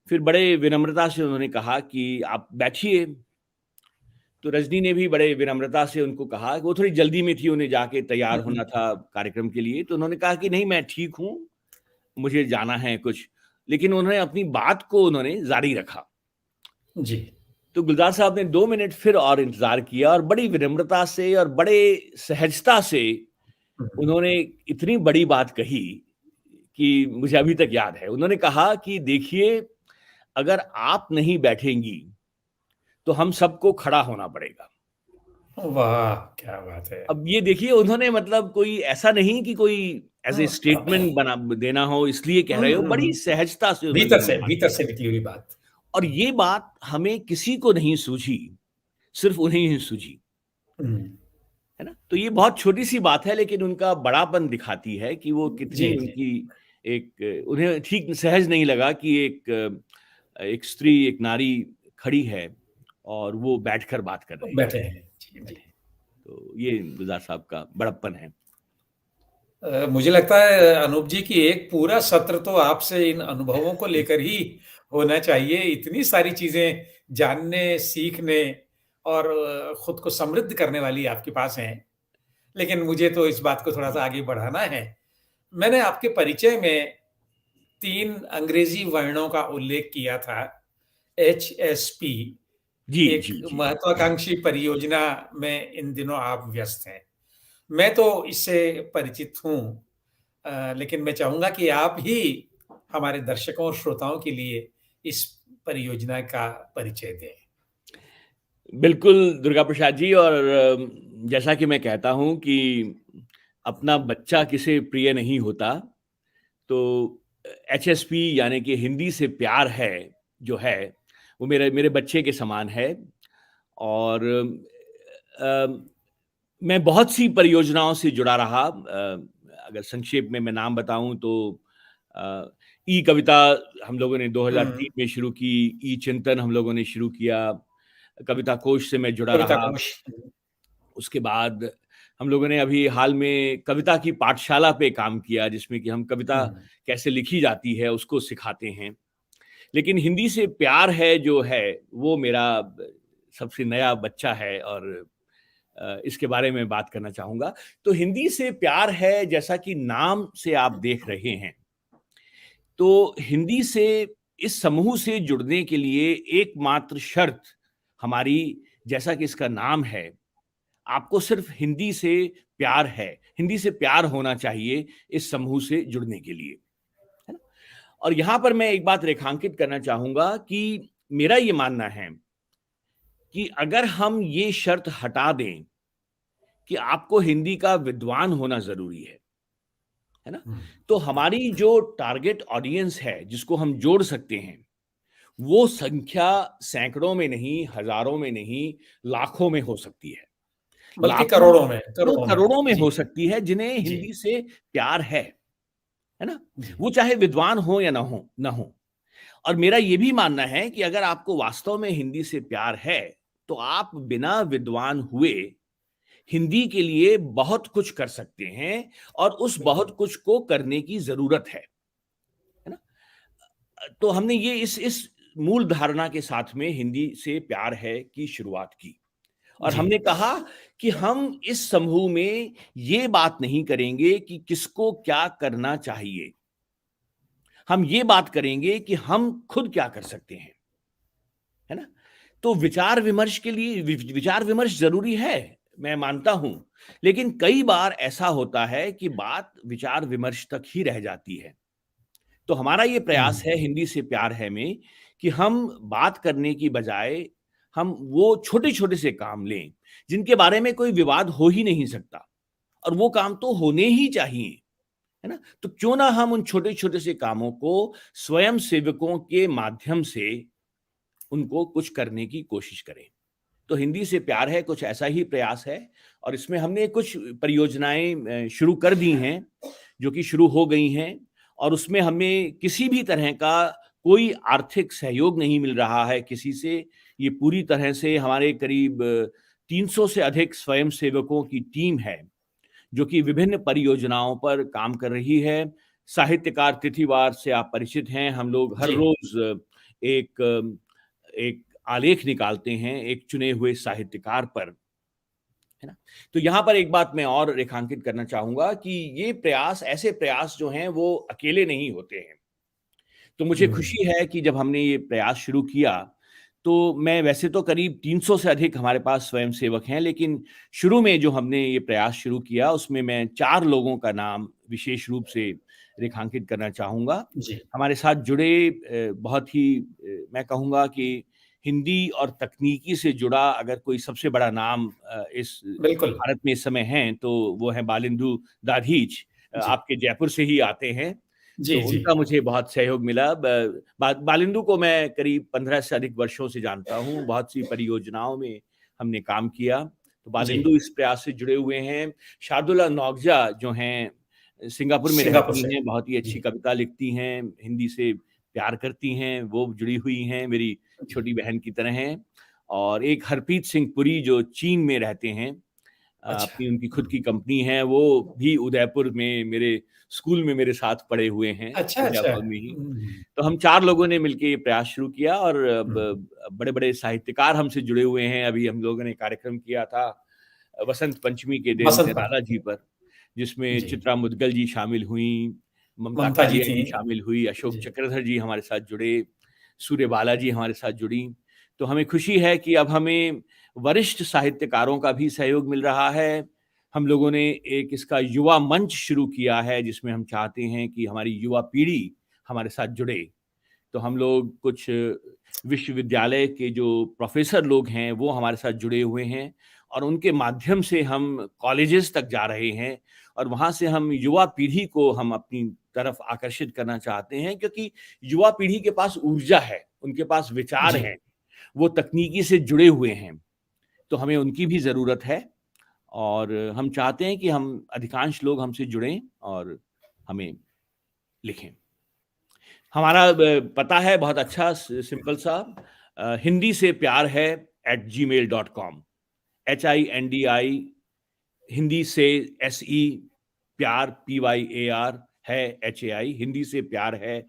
फिर बड़े विनम्रता से उन्होंने कहा कि, "आप बैठिए।" तो रजनी ने भी बड़े विनम्रता से उनको कहा, वो थोड़ी जल्दी में थी, उन्हें जाके तैयार हुँ, होना था कार्यक्रम के लिए, तो उन्होंने कहा कि, "नहीं, मैं ठीक हूँ, मुझे जाना है कुछ।" लेकिन उन्होंने अपनी बात को उन्होंने जारी रखा। जी। तो गुलज़ार साहब ने 2 मिनट फिर और इंतज़ार किया और बड़ी विनम्रता से और बड़े सहजता से हुँ, उन्होंने इतनी बड़ी बात कही कि मुझे अभी तक याद है। उन्होंने कहा कि देखिए, अगर आप नहीं बैठेंगी, तो हम सबको खड़ा होना पड़ेगा। वाह! क्या बात है। अब ये देखिए उन्होंने मतलब कोई ऐसा नहीं कि कोई एज़ ए हुँ, स्टेटमेंट बना देना हो इसलिए कह हुँ, रहे हो, हुँ, बड़ी हुँ। सहजता से उन्होंने ये बात भीतर से कही। निकली हुई बात। और ये बात हमें किसी को नहीं सूझी, सिर्फ़ उन्हें ही सूझी। हुँ, है ना? तो ये बहुत छोटी-सी बात है लेकिन उनका बड़ापन दिखाती है कि वो जी, कितनी जी। उनकी एक उन्हें ठीक सहज नहीं लगा कि एक स्त्री, एक नारी खड़ी है और वो बैठकर बात कर रही है, बैठे हैं। जी, जी। बैठे। तो ये गुलज़ार साहब का बड़प्पन है। मुझे लगता है अनूप जी कि एक पूरा सत्र तो आपसे इन अनुभवों को लेकर ही होना चाहिए। इतनी सारी चीज़ें जानने, सीखने और खुद को समृद्ध करने वाली आपके पास हैं। लेकिन मुझे तो इस बात को थोड़ा-सा आगे बढ़ाना है। मैंने आपके परिचय में 3 अंग्रेज़ी वर्णों का उल्लेख किया था, एचएसपी, जी, एक जी, जी। महत्वाकांक्षी परियोजना में इन दिनों आप व्यस्त हैं। मैं तो इससे परिचित हूँ, लेकिन मैं चाहूँगा कि आप ही हमारे दर्शकों और श्रोताओं के लिए इस परियोजना का परिचय दें। बिल्कुल, दुर्गा प्रसाद जी और जैसा कि मैं कहता हूँ कि अपना बच्चा किसे प्रिय नहीं होता, तो एचएसपी यानी कि हिंदी से प्यार है, जो है, वो मेरे मेरे बच्चे के समान है और मैं बहुत सी परियोजनाओं से जुड़ा रहा अगर संक्षेप में मैं नाम बताऊँ तो अ, ई-कविता हम लोगों ने हुँ, 2003 में शुरू की, ई-चिंतन हम लोगों ने शुरू किया, कविता कोश से मैं जुड़ा कविता रहा। कोश। उसके बाद हम लोगों ने अभी हाल में कविता की पाठशाला पे काम किया, जिसमें कि हम कविता हुँ, कैसे लिखी जाती है, उसको सिखाते हैं। लेकिन हिंदी से प्यार है जो है, वो मेरा सबसे नया बच्चा है और इसके बारे में बात करना चाहूँगा। तो हिंदी से प्यार है, जैसा कि नाम से आप देख रहे हैं, तो हिंदी से इस समूह से जुड़ने के लिए एकमात्र शर्त हमारी, जैसा कि इसका नाम है, आपको सिर्फ हिंदी से प्यार है, हिंदी से प्यार होना चाहिए इस समूह से जुड़ने के लिए, है ना? और यहाँ पर मैं एक बात रेखांकित करना चाहूँगा कि मेरा ये मानना है कि अगर हम ये शर्त हटा दें कि आपको हिंदी का विद्वान होना ज़रूरी है ना? हुँ। तो हमारी जो टारगेट ऑडियंस है, जिसको हम जोड़ सकते हैं, वो संख्या सैकड़ों में नहीं, हज़ारों में नहीं, लाखों में हो सकती है। बल्कि लाखों, वो करोड़ों में। करोड़ों में जी, हो सकती है जिन्हें जी, हिंदी से प्यार है ना? जी। वो चाहे विद्वान हो या ना हो। और मेरा ये भी मानना है कि अगर आपको वास्तव में हिंदी से प्यार है, तो आप बिना विद्वान हुए हिंदी के लिए बहुत कुछ कर सकते हैं और उस बिल्कुल। बहुत कुछ को करने की ज़रूरत है ना? तो हमने ये इस मूल धारणा के साथ में हिंदी से प्यार है की शुरुआत की। और जी। हमने कहा कि हम इस समूह में ये बात नहीं करेंगे कि किसको क्या करना चाहिए। हम ये बात करेंगे कि हम खुद क्या कर सकते हैं, है ना? तो विचार-विमर्श के लिए विचार-विमर्श ज़रूरी है, मैं मानता हूँ। लेकिन कई बार ऐसा होता है कि बात विचार-विमर्श तक ही रह जाती है। तो हमारा ये प्रयास हुँ। है हिंदी से प्यार है में कि हम बात करने की बजाय हम वो छोटे-छोटे से काम लें, जिनके बारे में कोई विवाद हो ही नहीं सकता और वो काम तो होने ही चाहिए, है ना? तो क्यों ना हम उन छोटे-छोटे से कामों को स्वयं सेवकों के माध्यम से उनको कुछ करने की कोशिश करें। तो हिंदी से प्यार है कुछ ऐसा ही प्रयास है और इसमें हमने कुछ परियोजनाएँ शुरू कर दी हैं, जो कि शुरू हो गई हैं और उसमें हमें किसी भी तरह का कोई आर्थिक सहयोग नहीं मिल रहा है किसी से। ये पूरी तरह से हमारे करीब 300 से अधिक स्वयंसेवकों की टीम है, जो कि विभिन्न परियोजनाओं पर काम कर रही है। साहित्यकार तिथिवार से आप परिचित हैं, हम लोग हर जी। रोज़ एक एक आलेख निकालते हैं एक चुने हुए साहित्यकार पर, है ना? तो यहाँ पर एक बात मैं और रेखांकित करना चाहूँगा कि ये प्रयास, ऐसे प्रयास जो हैं वो अकेले नहीं होते हैं। तो मुझे हुँ। खुशी है कि जब हमने ये प्रयास शुरू किया, तो मैं वैसे तो करीब 300 से अधिक हमारे पास स्वयंसेवक हैं, लेकिन शुरू में जो हमने ये प्रयास शुरू किया, उसमें मैं 4 लोगों का नाम विशेष रूप से रेखांकित करना चाहूँगा। जी। हमारे साथ जुड़े बहुत ही मैं कहूँगा कि हिंदी और तकनीकी से जुड़ा अगर कोई सबसे बड़ा नाम इस बिल्कुल। भारत में इस समय हैं, तो वो हैं बालिंदु दाधीच। जी। आपके जयपुर से ही आते हैं। तो जी, जी। उनका मुझे बहुत सहयोग मिला। बालिंदु को मैं करीब 15 से अधिक वर्षों से जानता हूँ, बहुत सी परियोजनाओं में हमने काम किया। तो जी। बालिंदु इस प्रयास से जुड़े हुए हैं। शार्दुला नोकजा जो हैं, सिंगापुर में सिंगापुर रहती से। हैं, बहुत ही अच्छी जी। कविता लिखती हैं, हिंदी से प्यार करती हैं, वो जुड़ी हुई हैं, मेरी जी। छोटी बहन की तरह हैं। और एक हरप्रीत सिंह पुरी जो चीन में रहते हैं, अच्छा। अपनी उनकी खुद हुँ। की कंपनी है, वो भी उदयपुर में मेरे स्कूल में मेरे साथ पढ़े हुए हैं, अच्छा, अच्छा। अध्यापक में ही। हुँ, तो हम 4 लोगों ने मिलके ये प्रयास शुरू किया और हुँ। बड़े-बड़े साहित्यकार हमसे जुड़े हुए हैं। अभी हम लोगों ने कार्यक्रम किया था वसंत पंचमी के दिन बसंत निराला जी पंचमी। पर, जिसमें जी। चित्रा मुद्गल जी शामिल हुईं, ममता ममता जी कालिया थी। जी शामिल हुई, अशोक जी। चक्रधर जी हमारे साथ जुड़े, सूर्यबाला जी हमारे साथ जुड़ीं। तो हमें खुशी है कि अब हमें वरिष्ठ साहित्यकारों का भी सहयोग मिल रहा है। हम लोगों ने एक इसका युवा मंच शुरू किया है, जिसमें हम चाहते हैं कि हमारी युवा पीढ़ी हमारे साथ जुड़े। तो हम लोग कुछ विश्वविद्यालय के जो प्रोफ़ेसर लोग हैं, वो हमारे साथ जुड़े हुए हैं और उनके माध्यम से हम कॉलेजेस तक जा रहे हैं और वहाँ से हम युवा पीढ़ी को हम अपनी तरफ आकर्षित करना चाहते हैं, क्योंकि युवा पीढ़ी के पास ऊर्जा है, उनके पास विचार जी। हैं, वो तकनीकी से जुड़े हुए हैं, तो हमें उनकी भी ज़रूरत है और हम चाहते हैं कि हम अधिकांश लोग हमसे जुड़ें और हमें लिखें। हमारा पता है बहुत अच्छा, सिंपल सा, हिंदी से प्यार है @gmail.com, HINDI, हिंदी से SE, प्यार PYAR है HAI, हिंदी से प्यार है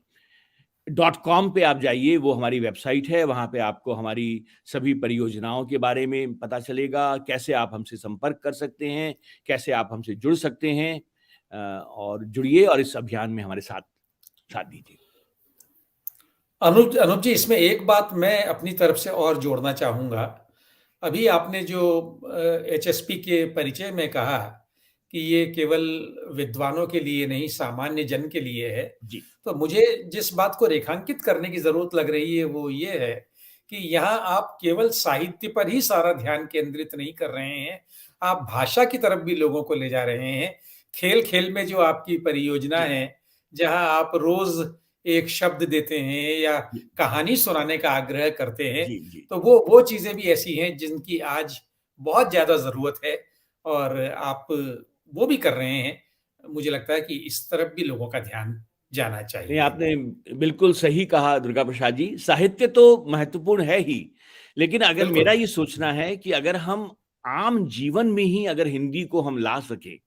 .com पे आप जाइए, वो हमारी वेबसाइट है, वहाँ पे आपको हमारी सभी परियोजनाओं के बारे में पता चलेगा, कैसे आप हमसे संपर्क कर सकते हैं, कैसे आप हमसे जुड़ सकते हैं, और जुड़िए और इस अभियान में हमारे साथ साथ दीजिए। अनुज अनुज जी, इसमें एक बात मैं अपनी तरफ से और जोड़ना चाहूँगा। अभी आपने जो एचएसपी के परिचय में कहा कि ये केवल विद्वानों के लिए नहीं, सामान्य जन के लिए है। जी, तो मुझे जिस बात को रेखांकित करने की ज़रूरत लग रही है, वो ये है कि यहाँ आप केवल साहित्य पर ही सारा ध्यान केंद्रित नहीं कर रहे हैं, आप भाषा की तरफ भी लोगों को ले जा रहे हैं। खेल-खेल में जो आपकी परियोजना जी, है, जहाँ आप रोज़ एक शब्द देते हैं या जी, कहानी सुनाने का आग्रह करते हैं, जी, जी। तो वो चीज़ें भी ऐसी हैं जिनकी आज बहुत ज़्यादा ज़रूरत है और आप वो भी कर रहे हैं। मुझे लगता है कि इस तरफ भी लोगों का ध्यान जाना नहीं, चाहिए। आपने बिल्कुल सही कहा दुर्गा प्रसाद जी। साहित्य तो महत्वपूर्ण है ही, लेकिन अगर बिल्कुल। मेरा ये सोचना है कि अगर हम आम जीवन में ही अगर हिंदी को हम ला सकें,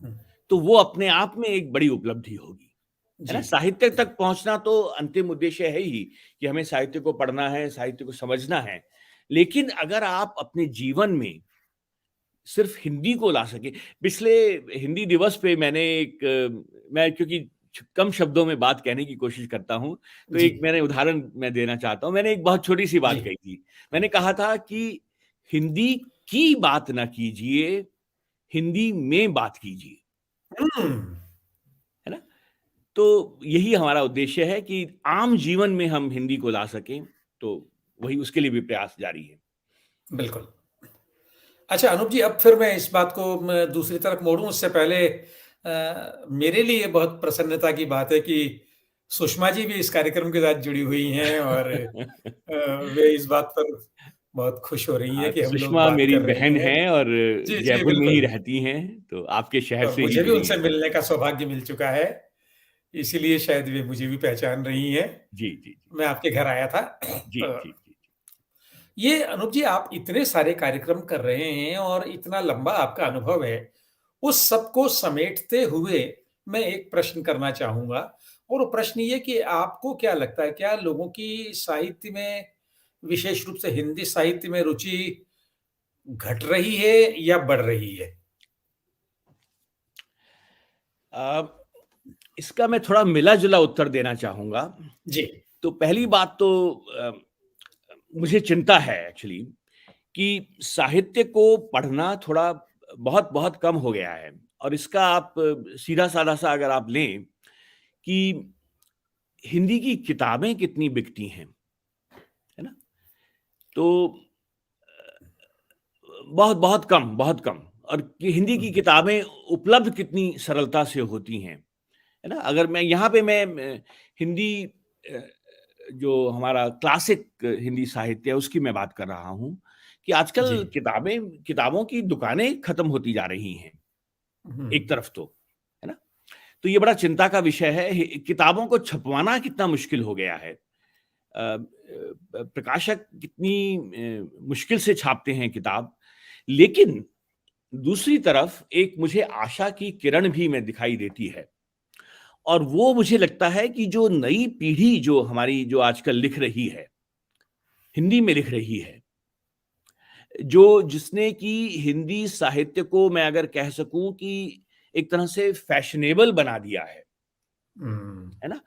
हुँ, तो वो अपने आप में एक बड़ी उपलब्धि होगी, है जी, ना? साहित्य जी। तक पहुँचना तो अंतिम उद्देश्य है ही कि हमें साहित्य को पढ़ना है, साहित्य को समझना है। लेकिन अगर आप अपने जीवन में सिर्फ़ हिंदी को ला सकें, पिछले हिंदी दिवस पे मैंने मैं क्योंकि कम शब्दों में बात कहने की कोशिश करता हूँ, तो जी, एक मैंने उदाहरण मैं देना चाहता हूँ। मैंने एक बहुत छोटी-सी जी। बात कही थी। मैंने कहा था कि हिंदी की बात ना कीजिए, हिंदी में बात कीजिए, हुँ, है ना? तो यही हमारा उद्देश्य है कि आम जीवन में हम हिंदी को ला सकें, तो वही उसके लिए भी प्रयास जारी है। बिल्कुल। अच्छा अनूप जी, अब फिर मैं इस बात को मैं दूसरी तरफ मोड़ूँ उससे पहले मेरे लिए बहुत प्रसन्नता की बात है कि सुषमा जी भी इस कार्यक्रम के साथ जुड़ी हुई हैं और वे इस बात पर बहुत खुश हो रही हैं कि हम लोग सुषमा बात मेरी कर रहे बहन हैं। हैं और जी, जी, जयपुर में ही बिल्कुल। रहती हैं, तो आपके शहर और से ही मुझे भी जुड़ी उनसे हैं। मिलने का सौभाग्य मिल चुका है, इसीलिए शायद वे मुझे भी पहचान रही हैं। जी, जी, जी। मैं आपके घर आया था। जी, तो जी, जी। ये अनूप जी, आप इतने सारे कार्यक्रम कर रहे हैं और इतना लंबा आपका अनुभव है। उस सबको समेटते हुए मैं एक प्रश्न करना चाहूँगा और वो प्रश्न ये कि आपको क्या लगता है, क्या लोगों की साहित्य में, विशेष रूप से हिंदी साहित्य में रुचि घट रही है या बढ़ रही है? अ, इसका मैं थोड़ा मिला-जुला उत्तर देना चाहूँगा। जी। तो पहली बात तो अ, मुझे चिंता है एक्चुअली कि साहित्य को पढ़ना थोड़ा बहुत-बहुत कम हो गया है और इसका आप सीधा-साधा सा अगर आप लें कि हिंदी की किताबें कितनी बिकती हैं, है ना? तो बहुत बहुत कम और कि हिंदी की हुँ, किताबें उपलब्ध कितनी सरलता से होती हैं, है ना? अगर मैं यहाँ पे मैं हिंदी अ, जो हमारा क्लासिक हिंदी साहित्य है उसकी मैं बात कर रहा हूँ, कि जी। आजकल किताबों की दुकानें खत्म होती जा रही हैं, हुँ, एक तरफ तो, है ना? तो ये बड़ा चिंता का विषय है। किताबों को छपवाना कितना मुश्किल हो गया है। प्रकाशक कितनी मुश्किल से छापते हैं किताब। लेकिन दूसरी तरफ एक मुझे आशा की किरण भी में दिखाई देती है और वो मुझे लगता है कि जो नई पीढ़ी जो हमारी जो आजकल लिख रही है, हिंदी में लिख रही है, जो जिसने कि हिंदी साहित्य को मैं अगर कह सकूँ कि एक तरह से फैशनेबल बना दिया हुँ, है ना?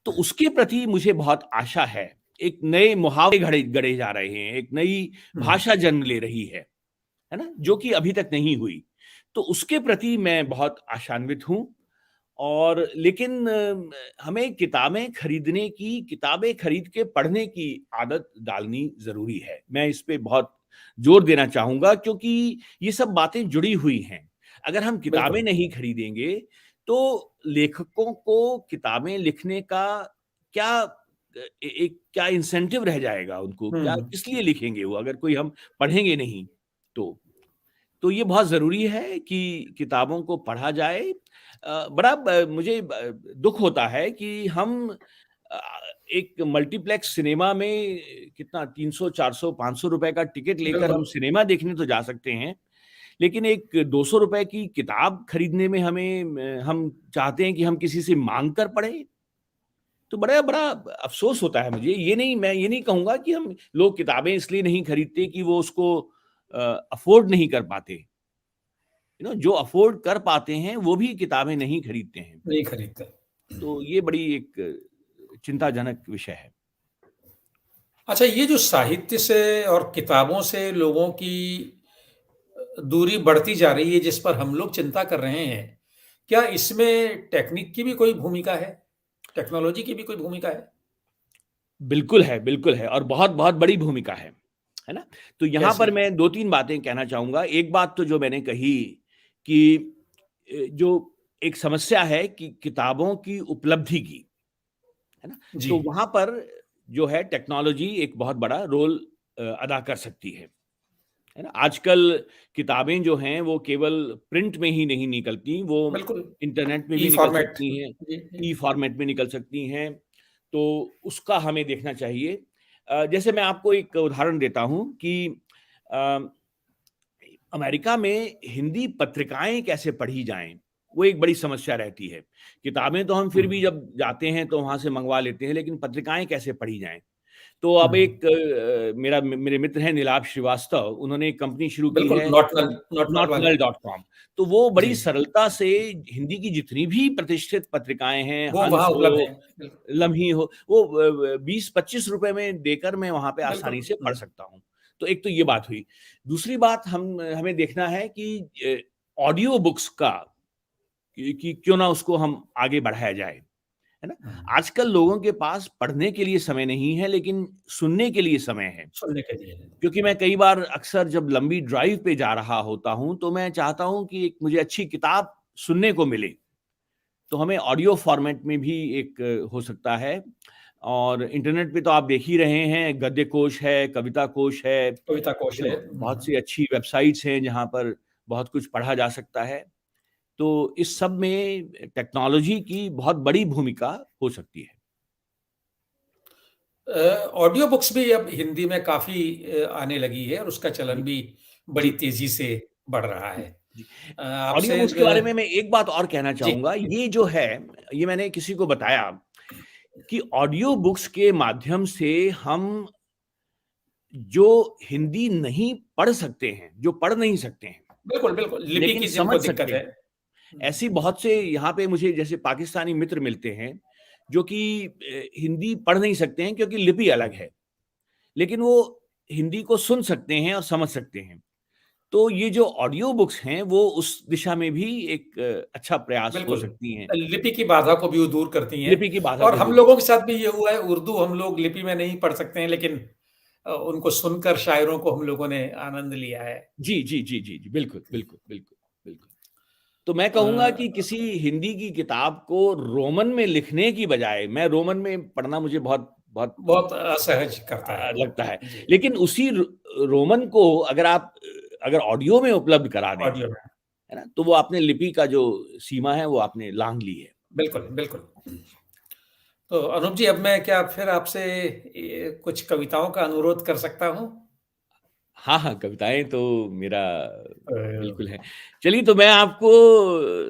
तो उसके प्रति मुझे बहुत आशा है। एक नए मुहावरे गढ़े गढ़े जा रहे हैं, एक नई हुँ, भाषा जन्म ले रही है ना? जो कि अभी तक नहीं हुई। तो उसके प्रति मैं बहुत आशान्वित हूँ और लेकिन हमें किताबें खरीद के पढ़ने की आदत डालनी ज़रूरी है। मैं इस पे बहुत ज़ोर देना चाहूँगा क्योंकि ये सब बातें जुड़ी हुई हैं। अगर हम किताबें बिल्कुल। नहीं खरीदेंगे, तो लेखकों को किताबें लिखने का क्या एक क्या इंसेंटिव रह जाएगा उनको? क्या हुँ, किस लिए लिखेंगे वो अगर कोई हम पढ़ेंगे नहीं तो? तो ये बहुत ज़रूरी है कि किताबों को पढ़ा जाए। बड़ा मुझे दुःख होता है कि हम अ, एक मल्टीप्लेक्स सिनेमा में कितना 300, 400, ₹500 का टिकट लेकर हम बिल्कुल। सिनेमा देखने तो जा सकते हैं, लेकिन एक ₹200 की किताब खरीदने में हम चाहते हैं कि हम किसी से माँग कर पढ़ें। तो बड़ा बड़ा अफसोस होता है मुझे। मैं ये नहीं कहूँगा कि हम लोग किताबें इसलिए नहीं खरीदते कि वो उसको अफ़ोर्ड नहीं कर पाते। जो अफ़ोर्ड कर पाते हैं, वो भी किताबें नहीं खरीदते हैं। नहीं खरीदते। तो ये बड़ी एक चिंताजनक विषय है। अच्छा, ये जो साहित्य से और किताबों से लोगों की दूरी बढ़ती जा रही है, जिस पर हम लोग चिंता कर रहे हैं, क्या इसमें टेक्निक की भी कोई भूमिका है? टेक्नोलॉजी की भी कोई भूमिका है? बिल्कुल है और बहुत-बहुत बड़ी भूमिका है ना? तो यहाँ कैसी? पर मैं 2-3 बातें कहना चाहूँगा। एक बात तो जो मैंने कही कि जो एक समस्या है कि किताबों की उपलब्धि की, है ना? जी, तो वहाँ पर जो है टेक्नोलॉजी एक बहुत बड़ा रोल अदा कर सकती है ना? आजकल किताबें जो हैं वो केवल प्रिंट में ही नहीं निकलती, वो बिल्कुल। इंटरनेट में ई भी निकल फ़ॉर्मेट। सकती हैं, जी, जी। ई फ़ॉर्मेट में निकल सकती हैं, तो उसका हमें देखना चाहिए। जैसे मैं आपको एक उदाहरण देता हूँ कि अ, अमेरिका में हिंदी पत्रिकाएँ कैसे पढ़ी जाएँ, वो एक बड़ी समस्या रहती है। किताबें तो हम हुँ, फिर भी जब जाते हैं तो वहाँ से मँगवा लेते हैं, लेकिन पत्रिकाएँ कैसे पढ़ी जाएँ? तो हुँ। अब एक मेरे मित्र हैं नीलाभ श्रीवास्तव, उन्होंने एक कंपनी शुरू की बिल्कुल, है नॉट नल वाले। नॉटनल.कॉम। तो वो बड़ी जी, सरलता से हिंदी की जितनी भी प्रतिष्ठित पत्रिकाएँ हैं, वो हंस वहाँ उपलब्ध हो, है। बिल्कुल, लम्ही हो, वो 20-25 रुपए में देकर मैं वहाँ पे बिल्कुल। आसानी से हुँ, पढ़ सकता हूँ। तो एक तो ये हुँ। बात हुई। दूसरी बात हमें देखना है कि ऑडियो बुक्स का कि क्यों ना उसको हम आगे बढ़ाया जाए, है ना? हुँ, आजकल लोगों के पास पढ़ने के लिए समय नहीं है, लेकिन सुनने के लिए समय है। सुनने के लिए। क्योंकि मैं कई बार अक्सर जब लंबी ड्राइव पे जा रहा होता हूँ, तो मैं चाहता हूँ कि एक मुझे अच्छी किताब सुनने को मिले। तो हमें ऑडियो फ़ॉर्मेट में भी एक हो सकता है और इंटरनेट पे तो आप देख ही रहे हैं, गद्य कोश है, कविता कोश है, कविता कोश है। बहुत हुँ। सी अच्छी वेबसाइट्स हैं, जहाँ पर बहुत कुछ पढ़ा जा सकता है। तो इस सब में टेक्नोलॉजी की बहुत बड़ी भूमिका हो सकती है। ऑडियो बुक्स भी अब हिंदी में काफ़ी आने लगी है और उसका चलन जी, भी बड़ी जी, तेज़ी से बढ़ रहा है। जी, जी। ऑडियो आपसे बुक्स के बारे में मैं एक बात और कहना जी, चाहूँगा, ये जो है, ये मैंने किसी को बताया कि ऑडियो बुक्स के माध्यम से हम जो हिंदी नहीं पढ़ सकते हैं, जो पढ़ नहीं सकते हैं, बिल्कुल, बिल्कुल, लिपि लेकिन की समझ जिनको दिक्कत सकते है। हैं। हुँ, ऐसी बहुत से यहाँ पे मुझे जैसे पाकिस्तानी मित्र मिलते हैं, जो कि हिंदी पढ़ नहीं सकते हैं क्योंकि लिपि अलग है, लेकिन वो हिंदी को सुन सकते हैं और समझ सकते हैं। तो ये जो ऑडियो बुक्स हैं, वो उस दिशा में भी एक अच्छा प्रयास हो बिल्कुल। सकती हैं, लिपि की बाधा को भी वो दूर करती हैं लिपि की बाधा और को हम दूर लोगों करती के हैं। साथ भी ये हुआ है, उर्दू हम लोग लिपि में नहीं पढ़ सकते हैं, लेकिन उनको सुनकर शायरों को हम लोगों ने आनंद लिया है। जी। बिल्कुल। तो मैं अ, कहूँगा कि किसी हिंदी की किताब को रोमन में लिखने की बजाय मैं रोमन में पढ़ना मुझे बहुत बहुत बहुत असहज करता है वो। लगता है। जी, लेकिन उसी रोमन को अगर ऑडियो में उपलब्ध करा दें, ऑडियो में। है ना? तो वो आपने लिपि का जो सीमा है वो आपने लाँघ ली है। बिल्कुल, बिल्कुल। तो अनूप जी, अब मैं क्या फिर आपसे कुछ कविताओं का अनुरोध कर सकता हूँ? हाँ, कविताएँ तो मेरा अ, बिल्कुल है। चलिए तो मैं आपको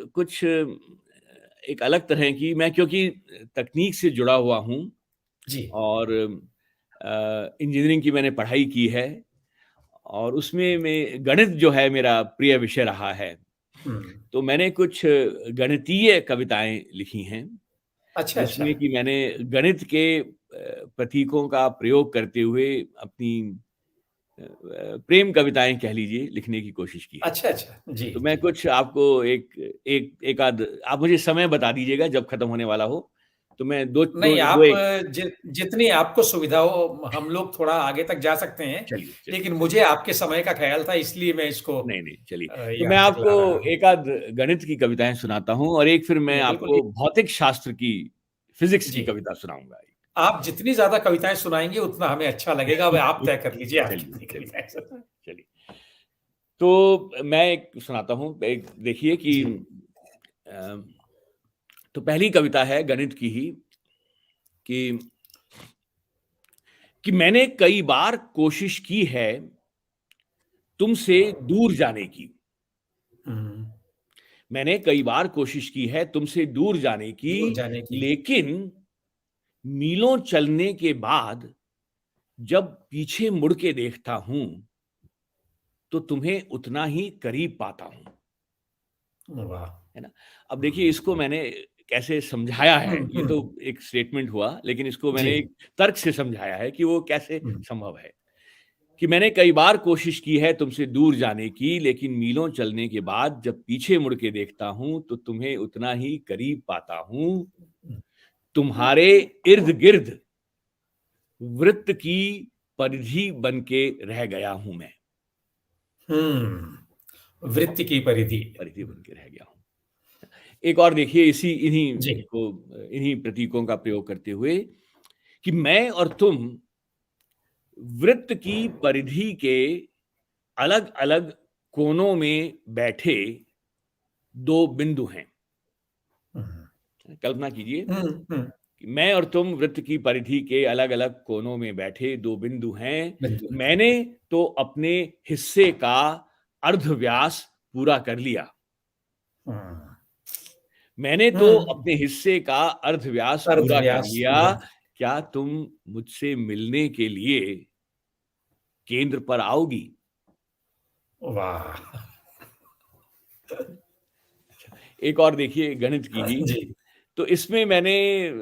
कुछ एक अलग तरह की मैं क्योंकि तकनीक से जुड़ा हुआ हूँ जी। और इंजीनियरिंग की मैंने पढ़ाई की है और उसमें मैं गणित जो है मेरा प्रिय विषय रहा है। हुँ। तो मैंने कुछ गणितीय कविताएँ लिखी हैं, अच्छा, अच्छा। जिसमें कि मैंने गणित के प्रतीकों का प्रयोग करते हुए अपनी प्रेम कविताएँ कह लीजिए लिखने की कोशिश की है। अच्छा, अच्छा। जी, तो मैं जी। कुछ आपको एक एक एक आध आप मुझे समय बता दीजिएगा जब खत्म होने वाला हो, तो मैं 2 2 नहीं, 2 आप एक जितनी आपको सुविधा हो, हम लोग थोड़ा आगे तक जा सकते हैं, चलिए। लेकिन मुझे आपके समय का ख़्याल था, इसलिए मैं इसको नहीं, चलिए। तो मैं यहाँ तक आपको ला रहा हूँ। एक आध गणित की कविताएँ सुनाता हूँ और एक फिर मैं नहीं, बिल्कुल। आपको भौतिक शास्त्र की फिज़िक्स की जी, कविता सुनाऊँगा। आप जितनी ज़्यादा कविताएँ सुनाएँगे, उतना हमें अच्छा लगेगा। अब आप तय कर लीजिए, आप चलिए, कितनी चलिए, कविताएँ सुना चलिए। तो मैं एक सुनाता हूँ, एक देखिए कि जी। अ, तो पहली कविता है गणित की ही कि मैंने कई बार कोशिश की है तुमसे दूर जाने की। हुँ, मैंने कई बार कोशिश की है तुमसे दूर जाने की, दूर जाने की। लेकिन मीलों चलने के बाद जब पीछे मुड़ के देखता हूं तो तुम्हें उतना ही करीब पाता हूं। वाह! है ना? अब देखिए इसको मैंने कैसे समझाया है, हुँ, ये तो हुँ। एक स्टेटमेंट हुआ, लेकिन इसको जी। मैंने एक तर्क से समझाया है कि वो कैसे हुँ, संभव है। कि मैंने कई बार कोशिश की है तुमसे दूर जाने की, लेकिन मीलों चलने के बाद जब पीछे मुड़ के देखता हूं तो तुम्हें उतना ही करीब पाता हूं। हुँ। तुम्हारे इर्द-गिर्द वृत्त की परिधि बन के रह गया हूं मैं। वृत्ति की परिधि। परिधि बन के रह गया हूं। एक और देखिए जी। इन्हीं प्रतीकों का प्रयोग करते हुए कि मैं और तुम वृत्त की परिधि के अलग-अलग कोनों में बैठे 2 बिंदु हैं। हुँ, कल्पना कीजिए हुँ, हुँ। कि मैं और तुम वृत्त की परिधि के अलग-अलग कोनों में बैठे 2 बिंदु हैं। बिल्कुल। मैंने तो अपने हिस्से का अर्धव्यास पूरा कर लिया। हुँ, मैंने तो हुँ। अपने हिस्से का अर्धव्यास पूरा कर अर्धव्यास लिया। पूरा। क्या तुम मुझसे मिलने के लिए केंद्र पर आओगी? वाह! एक और देखिए गणित की ही। जी। तो इसमें मैंने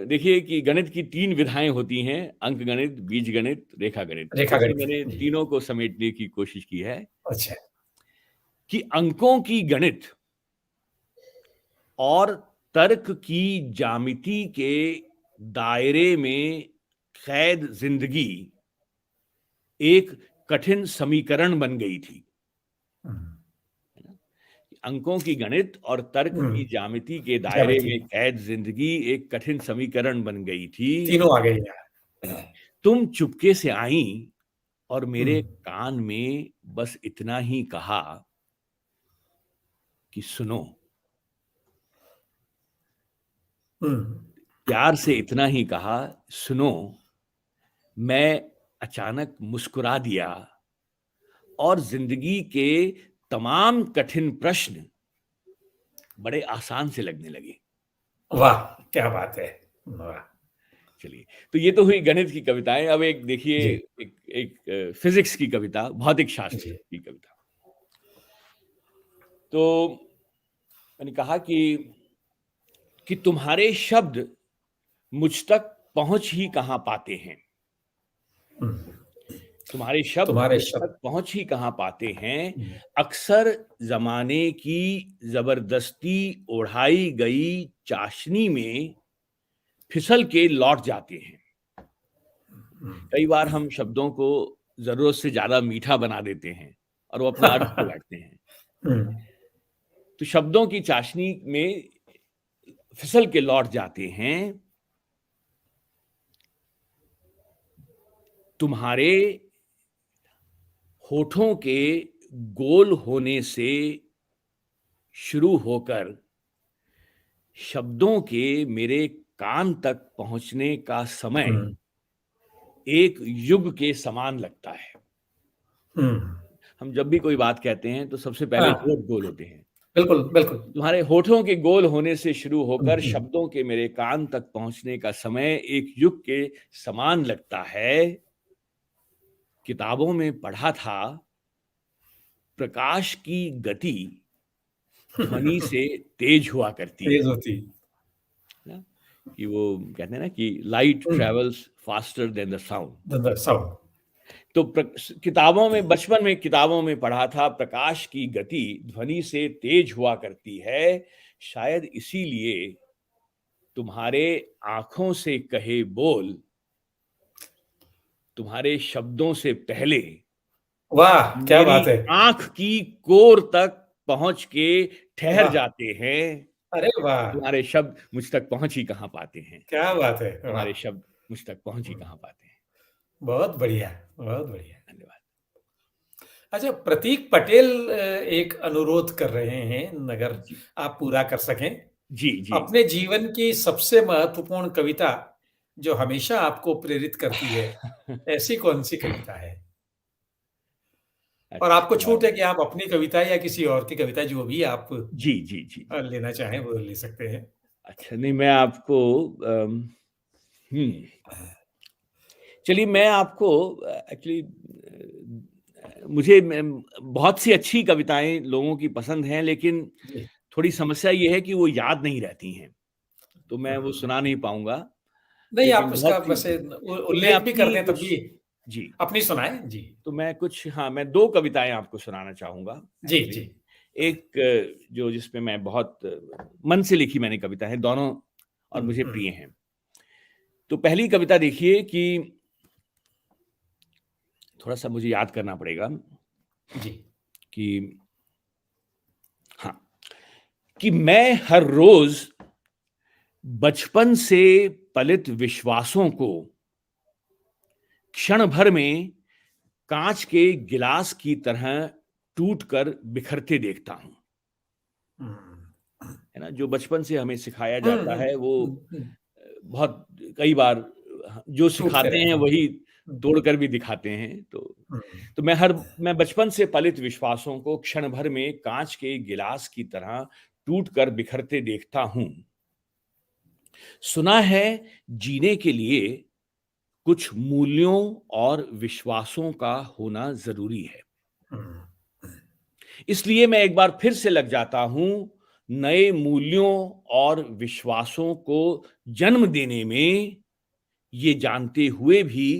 देखिए कि गणित की 3 विधाएँ होती हैं, अंकगणित, बीजगणित, रेखागणित। इसमें रेखागणित। मैंने जी। तीनों को समेटने की कोशिश की है अच्छा। कि अंकों की गणित और तर्क की ज्यामिति के दायरे में कैद ज़िंदगी एक कठिन समीकरण बन गई थी। हुँ, है ना? अंकों की गणित और तर्क हुँ। की ज्यामिति के दायरे ज्यामिति। में कैद ज़िंदगी एक कठिन समीकरण बन गई थी। तीनों आ गई यहाँ। तुम चुपके से आईं और हुँ, मेरे कान में बस इतना ही कहा कि सुनो। हुँ, प्यार से इतना ही कहा, सुनो। मैं अचानक मुस्कुरा दिया और जिंदगी के तमाम कठिन प्रश्न बड़े आसान से लगने लगे। वाह! क्या बात है। वाह! चलिए, तो ये तो हुई गणित की कविताएं। अब एक देखिए, जी, एक फिजिक्स की कविता, भौतिक शास्त्र जी। की कविता। तो मैंने कहा कि तुम्हारे शब्द मुझ तक पहुंच ही कहां पाते हैं। हुँ, तुम्हारे शब्द तुम्हारे मुझ शब्द। तक पहुंच ही कहां पाते हैं। हुँ, अक्सर जमाने की जबरदस्ती ओढ़ाई गई चाशनी में फिसल के लौट जाते हैं। हुँ। कई बार हम शब्दों को जरूरत से ज्यादा मीठा बना देते हैं और वो अपना अर्थ खो बैठते हैं। हुँ, तो शब्दों की चाशनी में फिसल के लौट जाते हैं। तुम्हारे होठों के गोल होने से शुरू होकर शब्दों के मेरे कान तक पहुंचने का समय हुँ, एक युग के समान लगता है। हुँ। हम जब भी कोई बात कहते हैं तो सबसे पहले हाँ, होठ गोल होते हैं। बिल्कुल, बिल्कुल। तुम्हारे होठों के गोल होने से शुरू हुँ, होकर हुँ। शब्दों के मेरे कान तक पहुंचने का समय एक युग के समान लगता है। किताबों में पढ़ा था प्रकाश की गति ध्वनि से तेज हुआ करती है तेज़ होती। ना? कि वो कहते हैं ना कि light hmm, travels faster than the sound. The sound. तो किताबों में, बचपन में किताबों में पढ़ा था प्रकाश की गति ध्वनि से तेज हुआ करती है। शायद इसीलिए तुम्हारे आंखों से कहे बोल तुम्हारे शब्दों से पहले वाह! क्या मेरी बात है। आंख की कोर तक पहुंच के ठहर वाह! जाते हैं। अरे वाह! तुम्हारे शब्द मुझ तक पहुंच ही कहाँ पाते हैं। क्या बात है। वाह! तुम्हारे शब्द मुझ तक पहुंच ही कहाँ पाते हैं। बहुत बढ़िया, बहुत बढ़िया। धन्यवाद। अच्छा, प्रतीक पटेल एक अनुरोध कर रहे हैं, अगर जी, आप पूरा कर सकें। जी, जी। अपने जीवन की सबसे महत्वपूर्ण कविता जो हमेशा आपको प्रेरित करती है, ऐसी कौन-सी कविता है? और आपको अच्छा, छूट है कि आप अपनी कविता या किसी और की कविता जो भी आप जी, जी, जी, जी। लेना चाहें वो ले सकते हैं। अच्छा, नहीं मैं आपको अम, हम्म। चलिए, मैं आपको एक्चुअली मुझे बहुत सी अच्छी कविताएं लोगों की पसंद हैं, लेकिन जी। थोड़ी समस्या ये है कि वो याद नहीं रहती हैं, तो मैं वो हुँ। सुना नहीं पाऊंगा। नहीं, आप लेकिन उसका बहुत सी वैसे तो मैं उल्लेख भी अपनी करते हैं तब कुछ भी जी, अपनी सुनाएँ? जी। तो मैं कुछ, हाँ, मैं दो कविताएं आपको सुनाना चाहूंगा जी, एक्चुअली। जी। एक जो जिसमें मैं बहुत मन से लिखी मैंने कविता है दोनों, और हुँ, मुझे हुँ। प्रिय हैं। तो पहली कविता देखिए कि थोड़ा सा मुझे याद करना पड़ेगा जी। कि हाँ, कि मैं हर रोज बचपन से पलित विश्वासों को क्षण भर में कांच के गिलास की तरह टूटकर बिखरते देखता हूं। हुँ। है ना, जो बचपन से हमें सिखाया हुँ, जाता हुँ, है वो हुँ, हुँ। बहुत कई बार जो टूटते सिखाते रहे हैं हैं। वही हुँ, तोड़कर भी दिखाते हैं। हुँ। तो मैं बचपन से पलित विश्वासों को क्षण भर में कांच के गिलास की तरह टूटकर बिखरते देखता हूं। सुना है जीने के लिए कुछ मूल्यों और विश्वासों का होना जरूरी है, हुँ। इसलिए मैं एक बार फिर से लग जाता हूं नए मूल्यों और विश्वासों को जन्म देने में, ये जानते हुए भी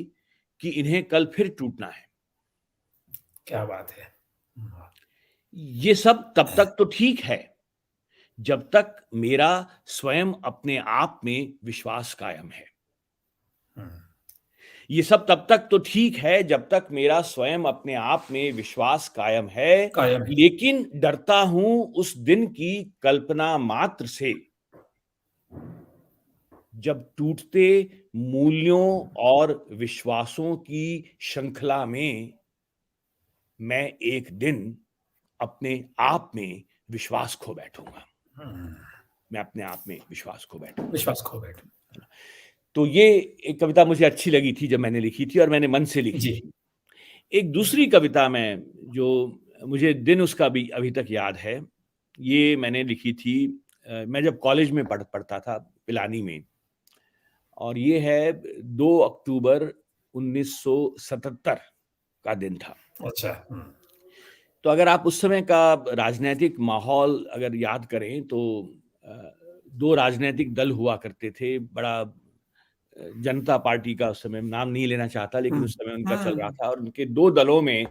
कि इन्हें कल फिर टूटना है। क्या बात है! वाह! ये सब तब तक तो ठीक है जब तक मेरा स्वयं अपने आप में विश्वास कायम है। हुँ। ये सब तब तक तो ठीक है जब तक मेरा स्वयं अपने आप में विश्वास कायम है, कायम है। लेकिन डरता हूं उस दिन की कल्पना मात्र से जब टूटते मूल्यों और विश्वासों की श्रृंखला में मैं एक दिन अपने आप में विश्वास खो बैठूंगा। हुँ। मैं अपने आप में विश्वास खो बैठूंगा। विश्वास खो बैठे। तो ये एक कविता मुझे अच्छी लगी थी जब मैंने लिखी थी, और मैंने मन से लिखी जी। थी। एक दूसरी कविता में जो मुझे दिन उसका भी अभी तक याद है, ये मैंने लिखी थी मैं जब कॉलेज में पढ़ता था पिलानी में, और ये है 2 अक्टूबर 1977 का दिन था। अच्छा। हुँ। तो अगर आप उस समय का राजनैतिक माहौल अगर याद करें तो अ, 2 राजनैतिक दल हुआ करते थे। बड़ा जनता पार्टी का, उस समय नाम नहीं लेना चाहता, लेकिन हुँ। उस समय उनका चल रहा हुँ। था, और उनके 2 दलों में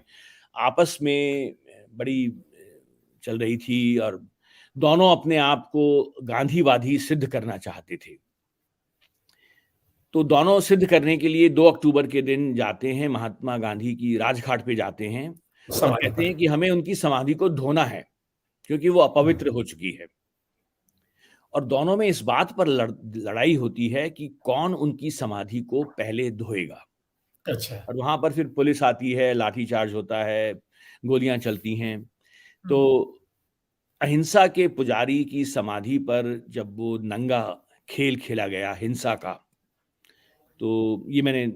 आपस में बड़ी चल रही थी, और दोनों अपने आप को गांधीवादी सिद्ध करना चाहते थे। तो दोनों सिद्ध करने के लिए 2 अक्टूबर के दिन जाते हैं, महात्मा गांधी की राजघाट पे जाते हैं और समाधि कहते पर। हैं कि हमें उनकी समाधि को धोना है, क्योंकि वो हुँ। अपवित्र हो चुकी है। और दोनों में इस बात पर लड़ाई होती है कि कौन उनकी समाधि को पहले धोएगा। अच्छा। और वहां पर फिर पुलिस आती है, लाठीचार्ज होता है, गोलियां चलती हैं। तो हुँ। अहिंसा के पुजारी की समाधि पर जब वो नंगा खेल खेला गया हिंसा का, तो ये मैंने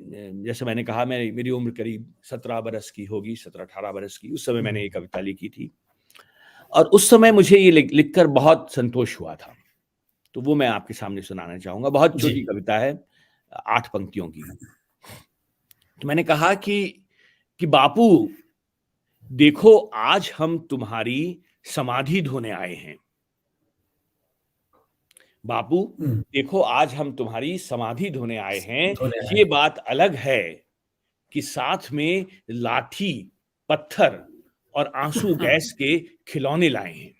जैसे मैंने कहा, मैं मेरी उम्र करीब 17 बरस की होगी, 17-18 बरस की, उस समय मैंने ये हुँ। कविता लिखी थी। और उस समय मुझे ये लिखकर बहुत संतोष हुआ था। तो वो मैं आपके सामने सुनाना चाहूंगा। बहुत जी। छोटी कविता है, 8 पंक्तियों की। तो मैंने कहा कि बापू, देखो आज हम तुम्हारी समाधि धोने आए हैं। बापू, हुँ। देखो आज हम तुम्हारी समाधि धोने आए हैं। धोने ये आए। बात अलग है कि साथ में लाठी, पत्थर और आंसू गैस के खिलौने लाए हैं।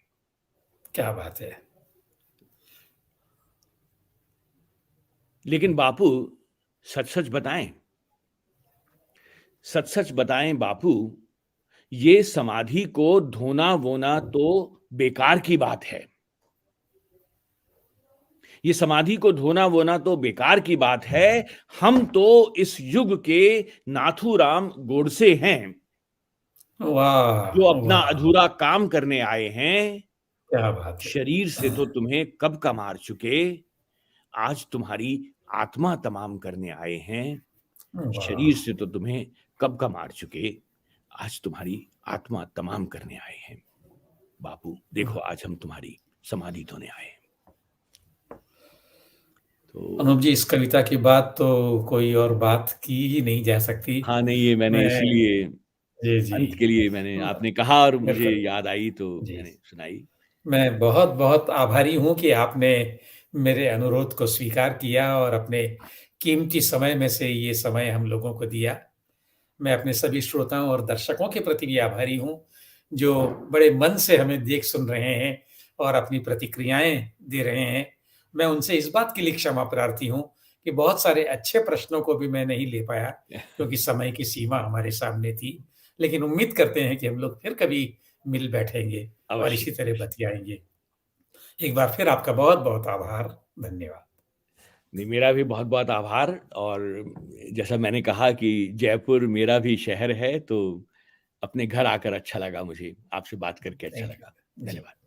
क्या बात है! लेकिन बापू, सच-सच बताएं, सच-सच बताएं बापू, ये समाधि को धोना-वोना तो बेकार की बात है। ये समाधि को धोना-वोना तो बेकार की बात है। हम तो इस युग के नाथूराम गोडसे हैं, जो वाह! अपना वाह! अधूरा काम करने आए हैं। क्या बात है! शरीर से तो तुम्हें कब का मार चुके, आज तुम्हारी आत्मा तमाम करने आए हैं। शरीर वाह! से तो तुम्हें कब का मार चुके, आज तुम्हारी आत्मा तमाम करने आए हैं। बापू, देखो वाह! आज हम तुम्हारी समाधि धोने आए हैं। तो अनूप जी, इस कविता की बात तो कोई और बात की ही नहीं जा सकती। हाँ, नहीं ये मैंने मैं इसीलिए जी, जी। अंत के लिए मैंने म आपने कहा और मुझे बिल्कुल, याद आई तो जी। मैंने सुनाई। मैं बहुत-बहुत आभारी हूँ कि आपने मेरे अनुरोध को स्वीकार किया और अपने कीमती समय में से ये समय हम लोगों को दिया। मैं अपने सभी श्रोताओं और दर्शकों के प्रति भी आभारी हूँ, जो बड़े मन से हमें देख सुन रहे हैं और अपनी प्रतिक्रियाएँ दे रहे हैं। मैं उनसे इस बात के लिए क्षमा प्रार्थी हूँ कि बहुत सारे अच्छे प्रश्नों को भी मैं नहीं ले पाया, क्योंकि समय की सीमा हमारे सामने थी। लेकिन उम्मीद करते हैं कि हम लोग फिर कभी मिल बैठेंगे और अवश्य, इसी तरह अवश्य। बतियाएँगे। एक बार फिर आपका बहुत-बहुत आभार। धन्यवाद। नहीं, मेरा भी बहुत-बहुत आभार और जैसा मैंने कहा कि जयपुर मेरा भी शहर है, तो अपने घर आकर अच्छा लगा मुझे। आपसे बात करके अच्छा थैंक यू। लगा। जी। धन्यवाद।